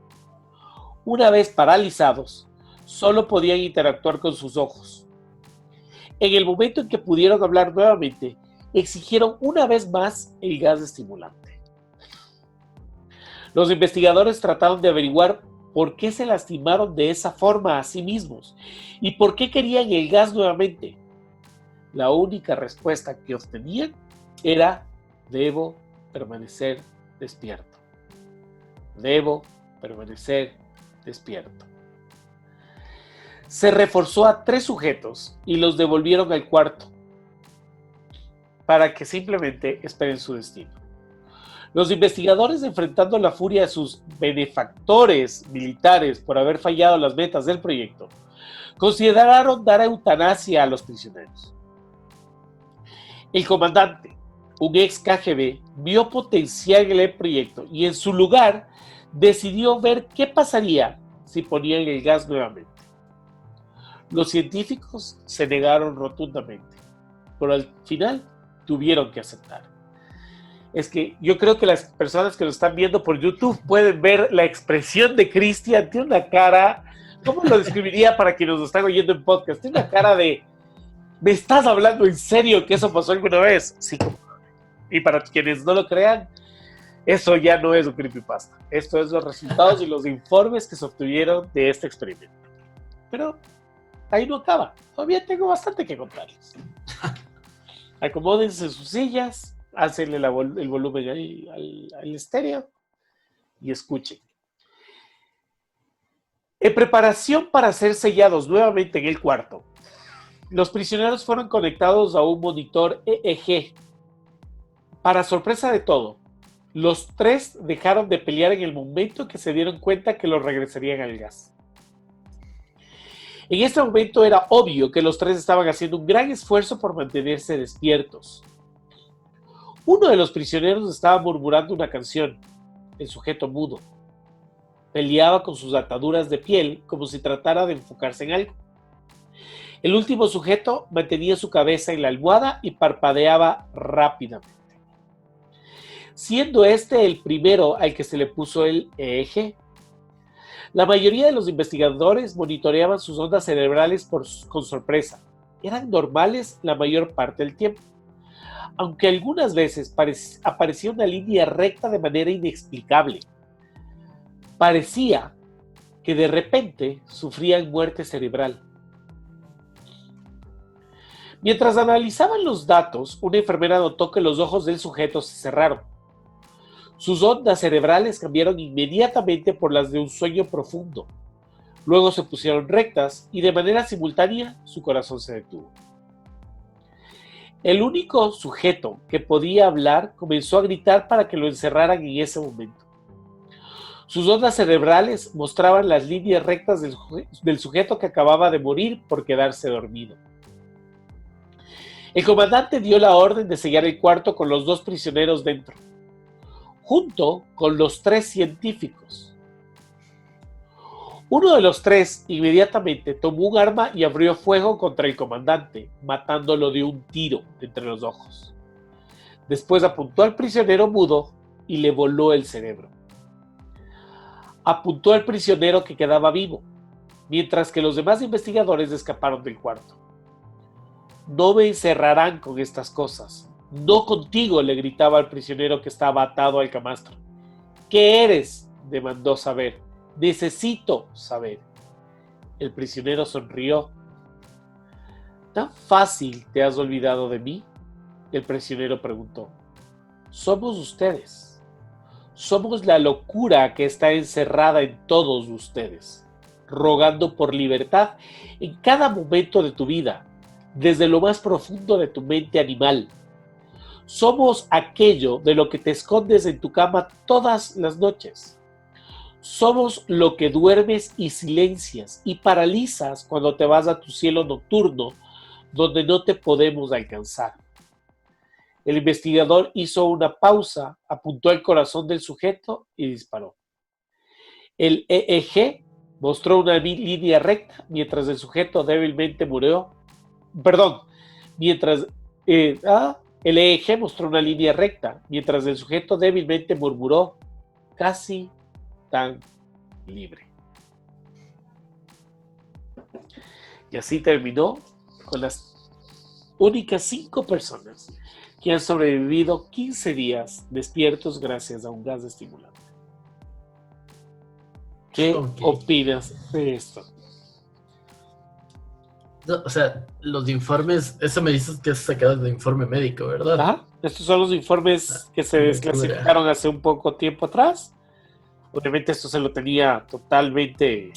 Una vez paralizados, solo podían interactuar con sus ojos. En el momento en que pudieron hablar nuevamente, exigieron una vez más el gas estimulante. Los investigadores trataron de averiguar por qué se lastimaron de esa forma a sí mismos y por qué querían el gas nuevamente. La única respuesta que obtenían era: debo permanecer despierto. Debo permanecer despierto. Se reforzó a 3 sujetos y los devolvieron al cuarto para que simplemente esperen su destino. Los investigadores, enfrentando la furia de sus benefactores militares por haber fallado las metas del proyecto, consideraron dar eutanasia a los prisioneros. El comandante, un ex KGB, vio potencial en el proyecto y en su lugar decidió ver qué pasaría si ponían el gas nuevamente. Los científicos se negaron rotundamente, pero al final tuvieron que aceptar. Es que yo creo que las personas que lo están viendo por YouTube pueden ver la expresión de Cristian. Tiene una cara, ¿cómo lo describiría para quienes nos están oyendo en podcast? Tiene una cara de: ¿me estás hablando en serio que eso pasó alguna vez? Sí. Y para quienes no lo crean, eso ya no es un creepypasta. Esto es los resultados y los informes que se obtuvieron de este experimento. Pero ahí no acaba. Todavía tengo bastante que contarles. Acomódense en sus sillas, hácenle el volumen ahí al estéreo y escuchen. En preparación para ser sellados nuevamente en el cuarto, los prisioneros fueron conectados a un monitor EEG. Para sorpresa de todo, los 3 dejaron de pelear en el momento que se dieron cuenta que los regresarían al gas. En este momento era obvio que los 3 estaban haciendo un gran esfuerzo por mantenerse despiertos. Uno de los prisioneros estaba murmurando una canción, el sujeto mudo. Peleaba con sus ataduras de piel como si tratara de enfocarse en algo. El último sujeto mantenía su cabeza en la almohada y parpadeaba rápidamente, siendo este el primero al que se le puso el EEG. La mayoría de los investigadores monitoreaban sus ondas cerebrales con sorpresa. Eran normales la mayor parte del tiempo, aunque algunas veces aparecía una línea recta de manera inexplicable. Parecía que de repente sufrían muerte cerebral. Mientras analizaban los datos, una enfermera notó que los ojos del sujeto se cerraron. Sus ondas cerebrales cambiaron inmediatamente por las de un sueño profundo. Luego se pusieron rectas y de manera simultánea su corazón se detuvo. El único sujeto que podía hablar comenzó a gritar para que lo encerraran en ese momento. Sus ondas cerebrales mostraban las líneas rectas del sujeto que acababa de morir por quedarse dormido. El comandante dio la orden de sellar el cuarto con los 2 prisioneros dentro, junto con los 3 científicos. Uno de los 3 inmediatamente tomó un arma y abrió fuego contra el comandante, matándolo de un tiro entre los ojos. Después apuntó al prisionero mudo y le voló el cerebro. Apuntó al prisionero que quedaba vivo, mientras que los demás investigadores escaparon del cuarto. No me encerrarán con estas cosas. No contigo, le gritaba al prisionero que estaba atado al camastro. ¿Qué eres?, demandó saber. Necesito saber. El prisionero sonrió. ¿Tan fácil te has olvidado de mí?, el prisionero preguntó. Somos ustedes. Somos la locura que está encerrada en todos ustedes, rogando por libertad en cada momento de tu vida, desde lo más profundo de tu mente animal. Somos aquello de lo que te escondes en tu cama todas las noches. Somos lo que duermes y silencias y paralizas cuando te vas a tu cielo nocturno, donde no te podemos alcanzar. El investigador hizo una pausa, apuntó al corazón del sujeto y disparó. El EEG mostró una línea recta mientras el sujeto débilmente murió. El EEG mostró una línea recta mientras el sujeto débilmente murmuró, casi tan libre. Y así terminó con las únicas 5 personas que han sobrevivido 15 días despiertos gracias a un gas estimulante. ¿Qué Ok. opinas de esto? No, o sea, los informes, eso me dices que es sacado de informe médico, ¿verdad? Ajá. Estos son los informes que se Locura. desclasificaron hace un poco tiempo atrás. Obviamente esto se lo tenía totalmente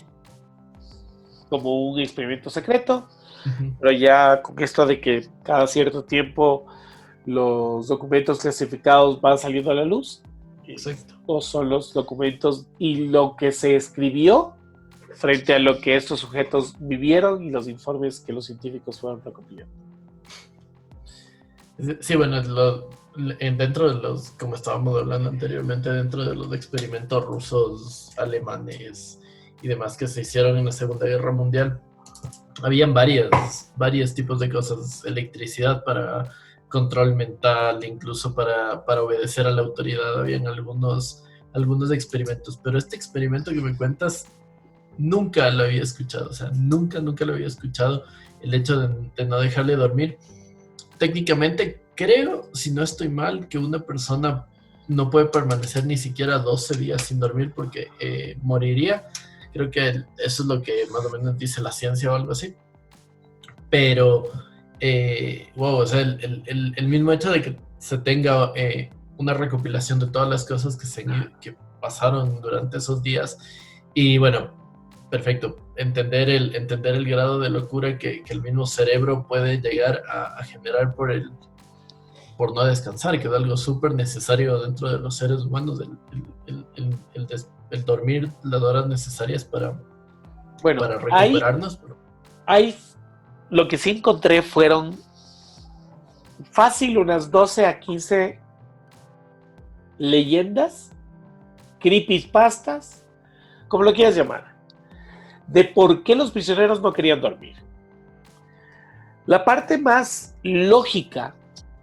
como un experimento secreto, Ujú. pero ya con esto de que cada cierto tiempo los documentos clasificados van saliendo a la luz, Exacto. estos son los documentos y lo que se escribió frente a lo que estos sujetos vivieron y los informes que los científicos fueron recopilando. Sí, bueno, dentro de los, como estábamos hablando anteriormente, dentro de los experimentos rusos, alemanes y demás que se hicieron en la Segunda Guerra Mundial, habían varios tipos de cosas, electricidad para control mental, incluso para obedecer a la autoridad, habían algunos experimentos, pero este experimento que me cuentas, nunca lo había escuchado, o sea, nunca lo había escuchado, el hecho de no dejarle dormir. Técnicamente, creo, si no estoy mal, que una persona no puede permanecer ni siquiera 12 días sin dormir porque moriría. Creo que eso es lo que más o menos dice la ciencia o algo así. Pero, wow, o sea, el mismo hecho de que se tenga una recopilación de todas las cosas que pasaron durante esos días. Y bueno, perfecto. Entender el grado de locura que el mismo cerebro puede llegar a generar por no descansar, que es algo súper necesario dentro de los seres humanos, el dormir las horas necesarias Bueno, para recuperarnos. hay lo que sí encontré fueron fácil unas 12 a 15 leyendas, creepypastas, como lo quieras llamar, de por qué los prisioneros no querían dormir. La parte más lógica,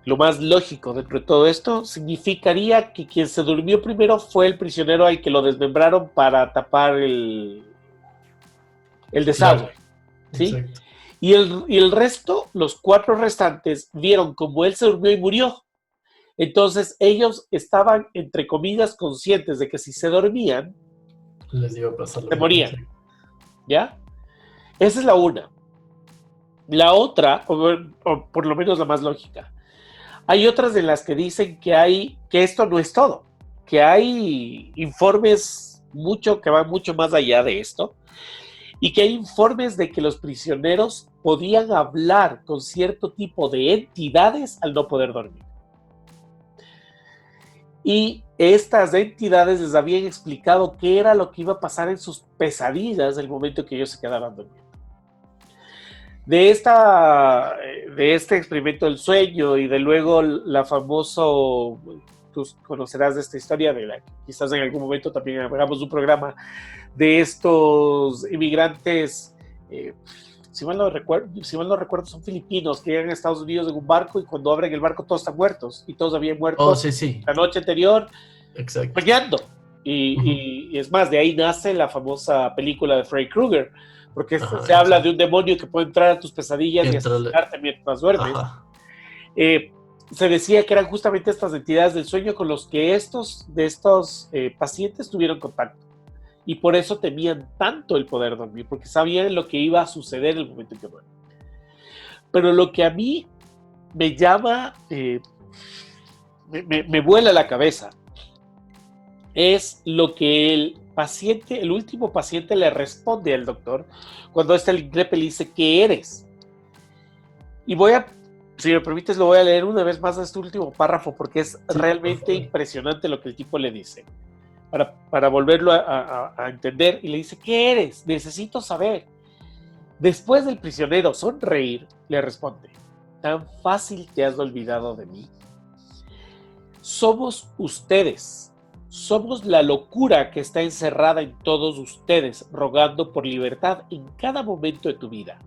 lo más lógico dentro de todo esto, significaría que quien se durmió primero fue el prisionero al que lo desmembraron para tapar el desagüe, Claro, ¿sí? exacto. Y el resto, los 4 restantes, vieron como él se durmió y murió. Entonces ellos estaban, entre comillas, conscientes de que si se dormían, Les iba a pasar lo se mismo. morían, ¿ya? Esa es la una. La otra, o por lo menos la más lógica, hay otras en las que dicen que esto no es todo, que hay informes que van mucho más allá de esto, y que hay informes de que los prisioneros podían hablar con cierto tipo de entidades al no poder dormir. Y estas entidades les habían explicado qué era lo que iba a pasar en sus pesadillas el momento que ellos se quedaban dormidos. De este experimento del sueño y de luego la famoso, tú conocerás de esta historia, de la que quizás en algún momento también hagamos un programa de estos inmigrantes, si mal no recuerdo, son filipinos que llegan a Estados Unidos en un barco y cuando abren el barco todos están muertos y todos habían Oh, muerto sí, sí, la noche anterior exacto. soñando. Ujú. Y es más, de ahí nace la famosa película de Freddy Krueger, porque Ajá, se habla de exacto. un demonio que puede entrar a tus pesadillas y Entrale. asesinarte mientras duermes. Ajá. Se decía que eran justamente estas entidades del sueño con los que de estos pacientes tuvieron contacto. Y por eso temían tanto el poder dormir, porque sabían lo que iba a suceder en el momento en que duermen. Pero lo que a mí me llama, me vuela la cabeza, es lo que el último paciente le responde al doctor cuando el increpe le dice, ¿qué eres? Y si me permites, lo voy a leer una vez más este último párrafo porque es Sí, por realmente favor. impresionante lo que el tipo le dice. Para volverlo a entender, y le dice, ¿qué eres? Necesito saber. Después del prisionero sonreír, le responde, ¿tan fácil te has olvidado de mí? Somos ustedes. Somos la locura que está encerrada en todos ustedes, rogando por libertad en cada momento de tu vida.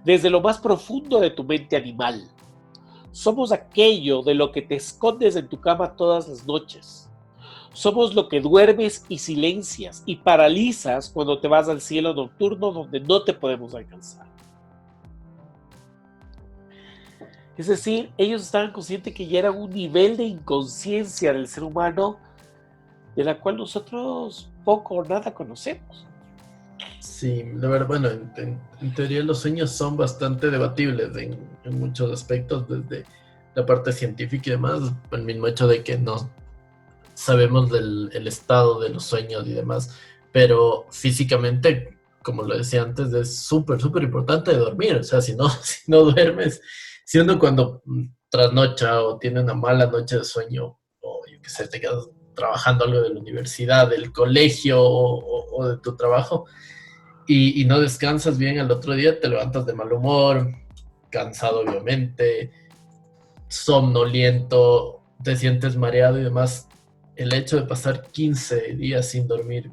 Desde lo más profundo de tu mente animal. Somos aquello de lo que te escondes en tu cama todas las noches. Somos lo que duermes y silencias y paralizas cuando te vas al cielo nocturno donde no te podemos alcanzar. Es decir, ellos estaban conscientes que ya era un nivel de inconsciencia del ser humano de la cual nosotros poco o nada conocemos. Sí, de verdad, bueno, en teoría los sueños son bastante debatibles en muchos aspectos, desde la parte científica y demás, el mismo hecho de que no sabemos del el estado de los sueños y demás, pero físicamente, como lo decía antes, es súper, súper importante dormir, o sea, si no, si no duermes, si uno cuando trasnocha o tiene una mala noche de sueño, o yo qué sé, te quedas trabajando algo de la universidad, del colegio o de tu trabajo, y no descansas bien al otro día, te levantas de mal humor, cansado obviamente, somnoliento, te sientes mareado y demás. El hecho de pasar 15 días sin dormir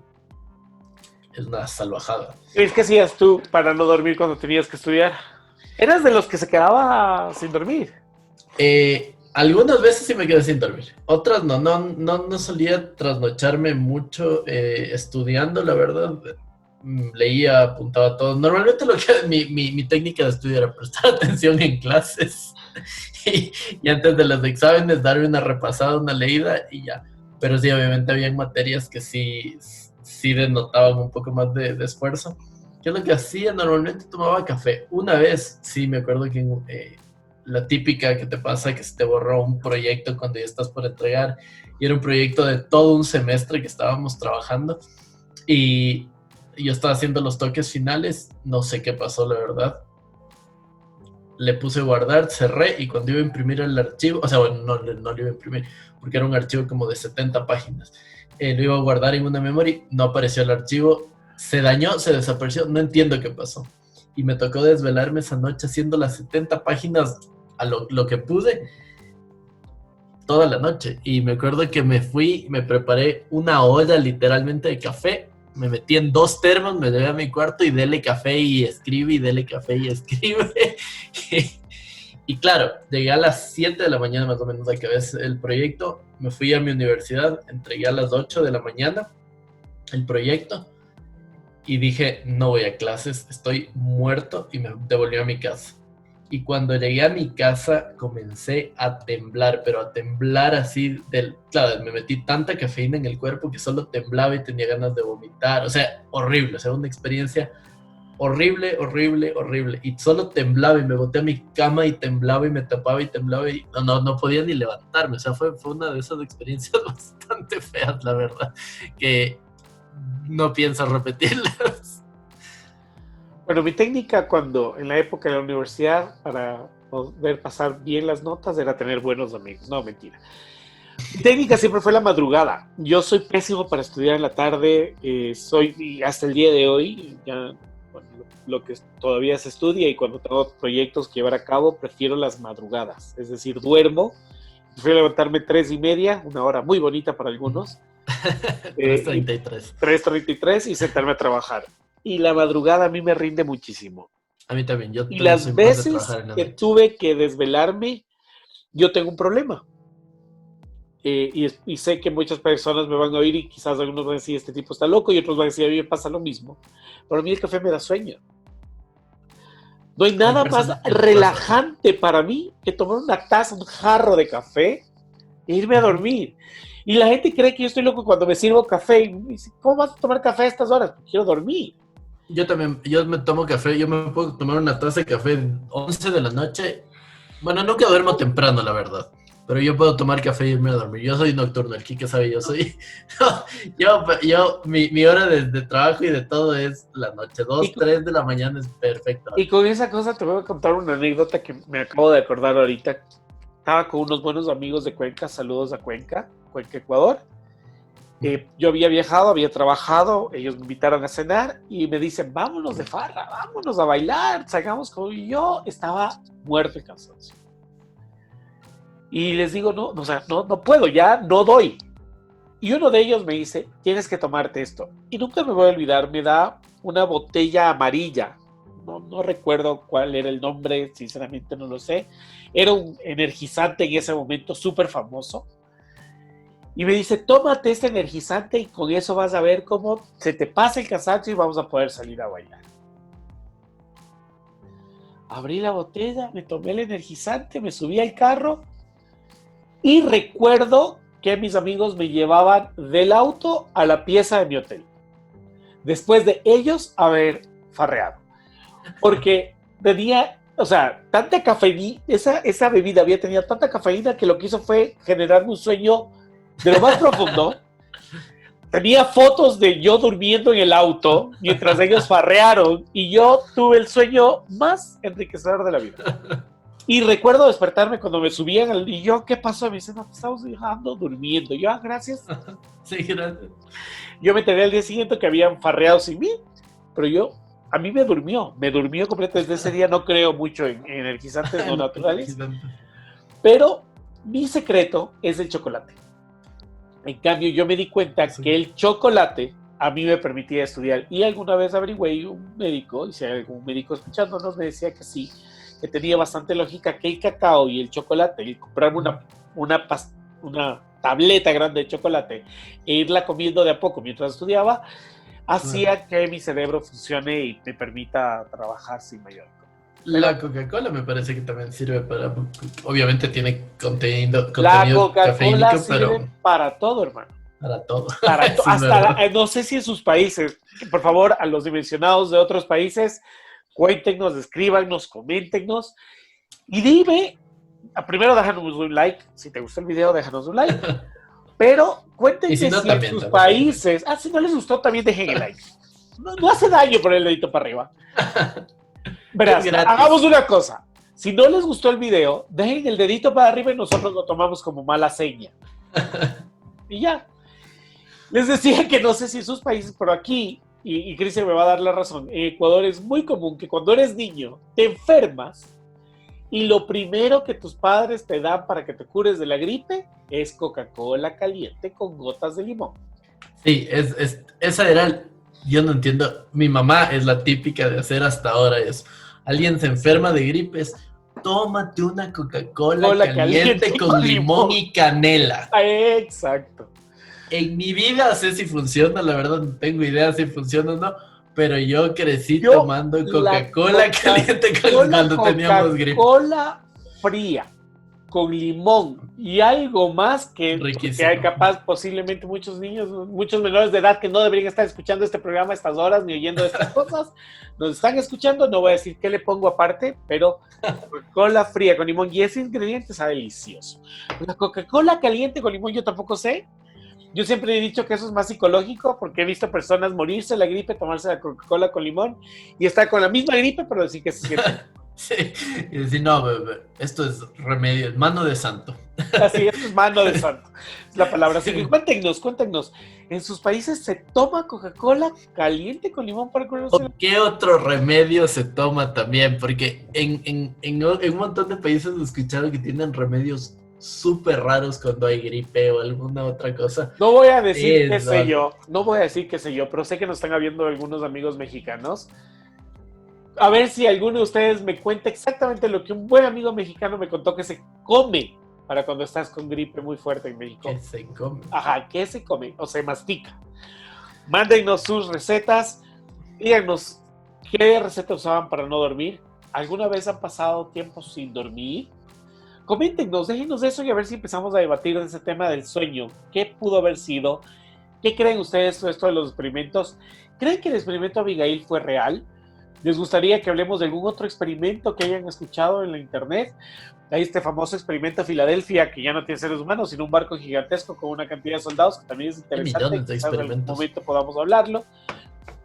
es una salvajada. ¿Y qué hacías tú para no dormir cuando tenías que estudiar? ¿Eras de los que se quedaba sin dormir? Algunas veces sí me quedé sin dormir, otras no solía trasnocharme mucho estudiando, la verdad. Leía, apuntaba todo. Normalmente lo que mi técnica de estudio era prestar atención en clases y antes de los exámenes darme una repasada, una leída y ya. Pero sí, obviamente había materias que sí denotaban un poco más de esfuerzo. Yo lo que hacía, normalmente tomaba café. Una vez, sí, me acuerdo que la típica que te pasa, que se te borró un proyecto cuando ya estás por entregar, y era un proyecto de todo un semestre que estábamos trabajando, y yo estaba haciendo los toques finales, no sé qué pasó, la verdad. Le puse guardar, cerré, y cuando iba a imprimir el archivo, o sea, bueno, no lo iba a imprimir, porque era un archivo como de 70 páginas. Lo iba a guardar en una memory, no apareció el archivo, se dañó, se desapareció, no entiendo qué pasó. Y me tocó desvelarme esa noche haciendo las 70 páginas a lo que pude toda la noche. Y me acuerdo que me fui, me preparé una olla literalmente de café, me metí en 2 termos, me llevé a mi cuarto y dele café y escribe, y dele café y escribe. Y claro, llegué a las 7 de la mañana más o menos a que ves el proyecto, me fui a mi universidad, entregué a las 8 de la mañana el proyecto y dije, no voy a clases, estoy muerto, y me devolví a mi casa. Y cuando llegué a mi casa comencé a temblar, pero a temblar así claro, me metí tanta cafeína en el cuerpo que solo temblaba y tenía ganas de vomitar. O sea, horrible, o sea, una experiencia horrible, horrible, horrible. Y solo temblaba y me boté a mi cama y temblaba y me tapaba y temblaba y no podía ni levantarme. O sea, fue una de esas experiencias bastante feas, la verdad, que no pienso repetirlas. Bueno, mi técnica en la época de la universidad, para poder pasar bien las notas, era tener buenos amigos. No, mentira. Mi técnica siempre fue la madrugada. Yo soy pésimo para estudiar en la tarde, y hasta el día de hoy, ya bueno, lo que todavía se estudia y cuando tengo proyectos que llevar a cabo, prefiero las madrugadas. Es decir, duermo, prefiero levantarme 3:30, una hora muy bonita para algunos. 3:33. 3:33 y sentarme a trabajar. Y la madrugada a mí me rinde muchísimo. A mí también, yo Y también las soy más de veces trabajar en la que noche. tuve que desvelarme, yo tengo un problema. Y sé que muchas personas me van a oír y quizás algunos van a decir, este tipo está loco, y otros van a decir, a mí me pasa lo mismo. Pero a mí el café me da sueño. No hay Hay nada más personas que les pasa. relajante para mí que tomar una taza, un jarro de café e irme a dormir. Y la gente cree que yo estoy loco cuando me sirvo café. Y me dice, ¿cómo vas a tomar café a estas horas? Porque quiero dormir. Yo también, yo me tomo café, yo me puedo tomar una taza de café 11 de la noche. Bueno, nunca duermo temprano, la verdad. Pero yo puedo tomar café y irme a dormir. Yo soy nocturno, el Kike sabe, yo soy... mi hora de trabajo y de todo es la noche. 2, 3 de la mañana es perfecto. Y con esa cosa te voy a contar una anécdota que me acabo de acordar ahorita. Estaba con unos buenos amigos de Cuenca, saludos a Cuenca, Ecuador. Yo había viajado, había trabajado, ellos me invitaron a cenar y me dicen, vámonos de farra, vámonos a bailar, salgamos con... Y yo estaba muerto de cansancio. Y les digo, no, o sea, no puedo, ya no doy. Y uno de ellos me dice, tienes que tomarte esto. Y nunca me voy a olvidar, me da una botella amarilla. No recuerdo cuál era el nombre, sinceramente no lo sé. Era un energizante en ese momento súper famoso. Y me dice, tómate este energizante y con eso vas a ver cómo se te pasa el cansancio y vamos a poder salir a bailar. Abrí la botella, me tomé el energizante, me subí al carro y recuerdo que mis amigos me llevaban del auto a la pieza de mi hotel, después de ellos haber farreado. Porque tenía, o sea, tanta cafeína, esa bebida había tenido tanta cafeína que lo que hizo fue generarme un sueño de lo más profundo. Tenía fotos de yo durmiendo en el auto mientras ellos farrearon y yo tuve el sueño más enriquecedor de la vida. Y recuerdo despertarme cuando me subían y yo, ¿qué pasó? Me dicen, no, estamos dejando durmiendo. Yo, gracias. Sí, gracias. Yo me enteré al día siguiente que habían farreado sin mí, pero a mí me durmió completo. Desde ese día no creo mucho en energizantes no naturales, pero mi secreto es el chocolate. En cambio, yo me di cuenta que el chocolate a mí me permitía estudiar. Y alguna vez averigüé un médico, y si hay algún médico escuchándonos, me decía que sí, que tenía bastante lógica que el cacao y el chocolate, el comprarme una tableta grande de chocolate e irla comiendo de a poco mientras estudiaba, hacía que mi cerebro funcione y me permita trabajar sin mayor. La Coca-Cola me parece que también sirve para... Obviamente tiene contenido La Coca-Cola cafeínico, sirve pero... para todo, hermano. Para todo. Hasta no sé si en sus países, por favor, a los dimensionados de otros países, cuéntenos, escríbanos, coméntenos y dime, primero déjanos un like, si te gustó el video déjanos un like, pero cuéntenme si en sus países, si no les gustó también dejen el like, no hace daño poner el dedito para arriba. Verás, hagamos una cosa, si no les gustó el video, dejen el dedito para arriba y nosotros lo tomamos como mala seña. Y ya. Les decía que no sé si en sus países, pero aquí, y Cristian me va a dar la razón, en Ecuador es muy común que cuando eres niño te enfermas y lo primero que tus padres te dan para que te cures de la gripe es Coca-Cola caliente con gotas de limón. Sí, esa era, yo no entiendo, mi mamá es la típica de hacer hasta ahora eso. Alguien se enferma de gripes, tómate una Coca-Cola caliente con limón y canela. Exacto. En mi vida sé si funciona, la verdad no tengo idea si funciona o no, pero yo crecí tomando Coca-Cola caliente cuando teníamos gripe. Coca-Cola fría, con limón y algo más que hay capaz posiblemente muchos niños, muchos menores de edad que no deberían estar escuchando este programa a estas horas ni oyendo estas cosas, nos están escuchando, no voy a decir qué le pongo aparte, pero Coca-Cola fría con limón y ese ingrediente sabe delicioso. La Coca-Cola caliente con limón yo tampoco sé. Yo siempre he dicho que eso es más psicológico porque he visto personas morirse de la gripe, tomarse la Coca-Cola con limón y estar con la misma gripe, pero decir que se siente. Sí, y decir, no, esto es remedio, es mano de santo. Así, esto es mano de santo, es la palabra. Así que cuéntenos, ¿en sus países se toma Coca-Cola caliente con limón para curarse? ¿Qué otro remedio se toma también? Porque en un montón de países he escuchado que tienen remedios súper raros cuando hay gripe o alguna otra cosa. No voy a decir qué sé yo, pero sé que nos están viendo algunos amigos mexicanos. A ver si alguno de ustedes me cuenta exactamente lo que un buen amigo mexicano me contó que se come para cuando estás con gripe muy fuerte en México. ¿Qué se come? Ajá, ¿qué se come? O se mastica. Mándennos sus recetas, díganos qué receta usaban para no dormir. ¿Alguna vez han pasado tiempo sin dormir? Coméntenos, déjenos eso y a ver si empezamos a debatir de ese tema del sueño. ¿Qué pudo haber sido? ¿Qué creen ustedes de esto de los experimentos? ¿Creen que el experimento Abigail fue real? ¿Les gustaría que hablemos de algún otro experimento que hayan escuchado en la internet? Hay este famoso experimento Filadelfia, que ya no tiene seres humanos, sino un barco gigantesco con una cantidad de soldados, que también es interesante. Quizás en algún momento podamos hablarlo.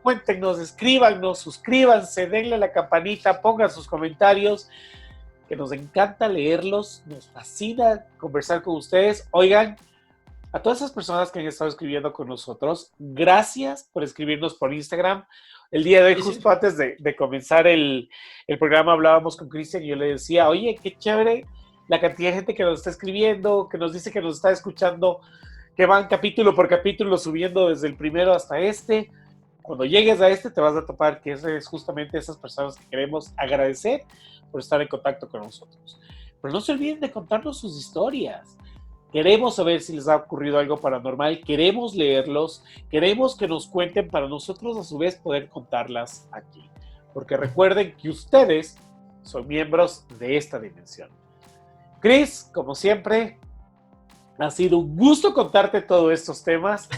Cuéntenos, escríbanos, suscríbanse, denle a la campanita, pongan sus comentarios, que nos encanta leerlos, nos fascina conversar con ustedes. Oigan, a todas esas personas que han estado escribiendo con nosotros, gracias por escribirnos por Instagram. El día de hoy, justo antes de comenzar el programa, hablábamos con Cristian y yo le decía, oye, qué chévere la cantidad de gente que nos está escribiendo, que nos dice que nos está escuchando, que van capítulo por capítulo subiendo desde el primero hasta este. Cuando llegues a este te vas a topar que es justamente esas personas que queremos agradecer por estar en contacto con nosotros. Pero no se olviden de contarnos sus historias. Queremos saber si les ha ocurrido algo paranormal, queremos leerlos, queremos que nos cuenten para nosotros a su vez poder contarlas aquí. Porque recuerden que ustedes son miembros de esta dimensión. Chris, como siempre, Ha sido un gusto contarte todos estos temas.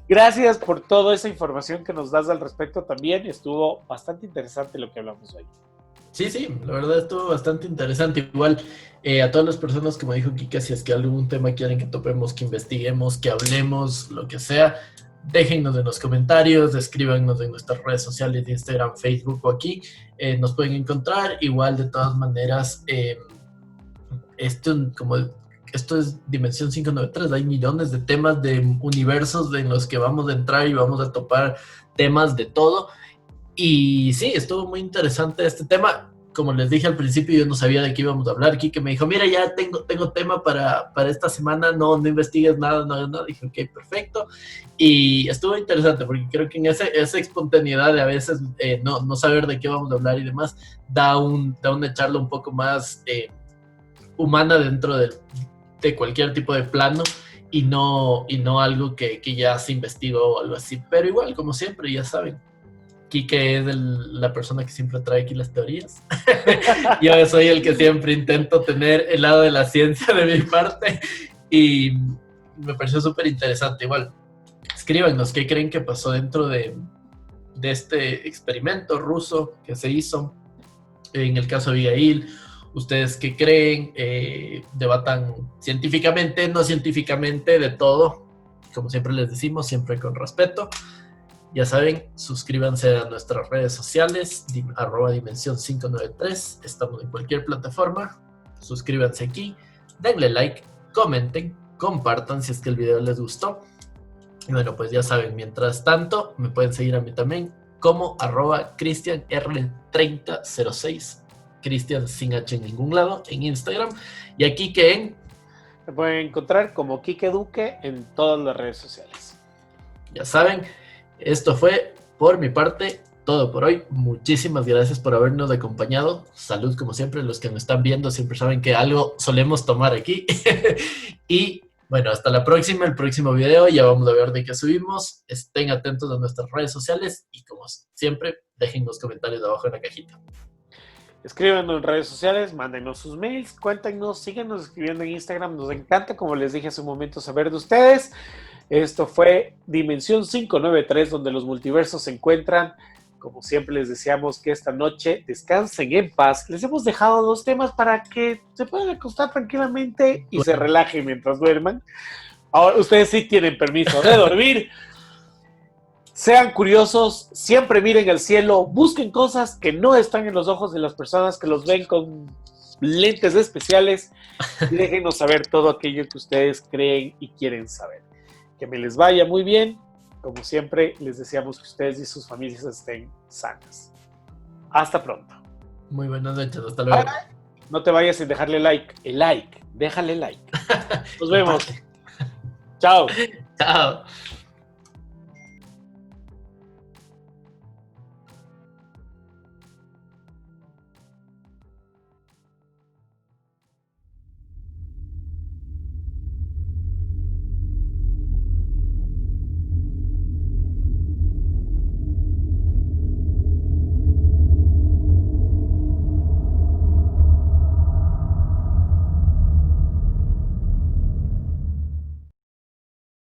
Gracias por toda esa información que nos das al respecto también. Estuvo bastante interesante lo que hablamos hoy. Sí, sí, la verdad estuvo bastante interesante. Igual, a todas las personas, como dijo Kika, si es que algún tema quieren que topemos, que investiguemos, que hablemos, lo que sea, déjennos en los comentarios, escríbanos en nuestras redes sociales de Instagram, Facebook o aquí. Nos pueden encontrar. Igual, de todas maneras, esto es Dimensión 593, hay millones de temas de universos en los que vamos a entrar y vamos a topar temas de todo. Y sí, estuvo muy interesante este tema. Como les dije al principio, yo no sabía de qué íbamos a hablar. Kike me dijo, mira, ya tengo tema para esta semana, no investigues nada, no. Dije, ok, perfecto. Y estuvo interesante porque creo que en esa espontaneidad de a veces no saber de qué vamos a hablar y demás, da una charla un poco más humana dentro de cualquier tipo de plano y no algo que ya se investigó o algo así. Pero igual, como siempre, ya saben, Quique es la persona que siempre trae aquí las teorías. Yo soy el que siempre intento tener el lado de la ciencia de mi parte y me pareció súper interesante. Igual, escríbanos qué creen que pasó dentro de este experimento ruso que se hizo en el caso de Abigail. ¿Ustedes qué creen? Debatan científicamente, no científicamente, de todo. Como siempre les decimos, siempre con respeto. Ya saben, suscríbanse a nuestras redes sociales, @Dimensión593. Estamos en cualquier plataforma. Suscríbanse aquí, denle like, comenten, compartan si es que el video les gustó. Y bueno, pues ya saben, mientras tanto, me pueden seguir a mí también como @CristianR3006. Cristian sin H en ningún lado, en Instagram. Y aquí que Me pueden encontrar como Quique Duque en todas las redes sociales. Ya saben, esto fue por mi parte todo por hoy. Muchísimas gracias por habernos acompañado. Salud como siempre, los que nos están viendo siempre saben que algo solemos tomar aquí. Y bueno, hasta la próxima, el próximo video ya vamos a ver de qué subimos. Estén atentos a nuestras redes sociales y como siempre, dejen los comentarios abajo en la cajita. Escríbanos en redes sociales, mándenos sus mails, cuéntenos, síganos escribiendo en Instagram. Nos encanta, como les dije hace un momento, saber de ustedes. Esto fue Dimensión 593, donde los multiversos se encuentran. Como siempre les deseamos que esta noche descansen en paz. Les hemos dejado 2 temas para que se puedan acostar tranquilamente y se relajen mientras duerman. Ahora, ustedes sí tienen permiso de dormir. Sean curiosos, siempre miren al cielo, busquen cosas que no están en los ojos de las personas que los ven con lentes especiales y déjenos saber todo aquello que ustedes creen y quieren saber. Que me les vaya muy bien. Como siempre, les deseamos que ustedes y sus familias estén sanas. Hasta pronto. Muy buenas noches, hasta luego. No te vayas sin dejarle like. Déjale like. Nos vemos. Chao. Chao.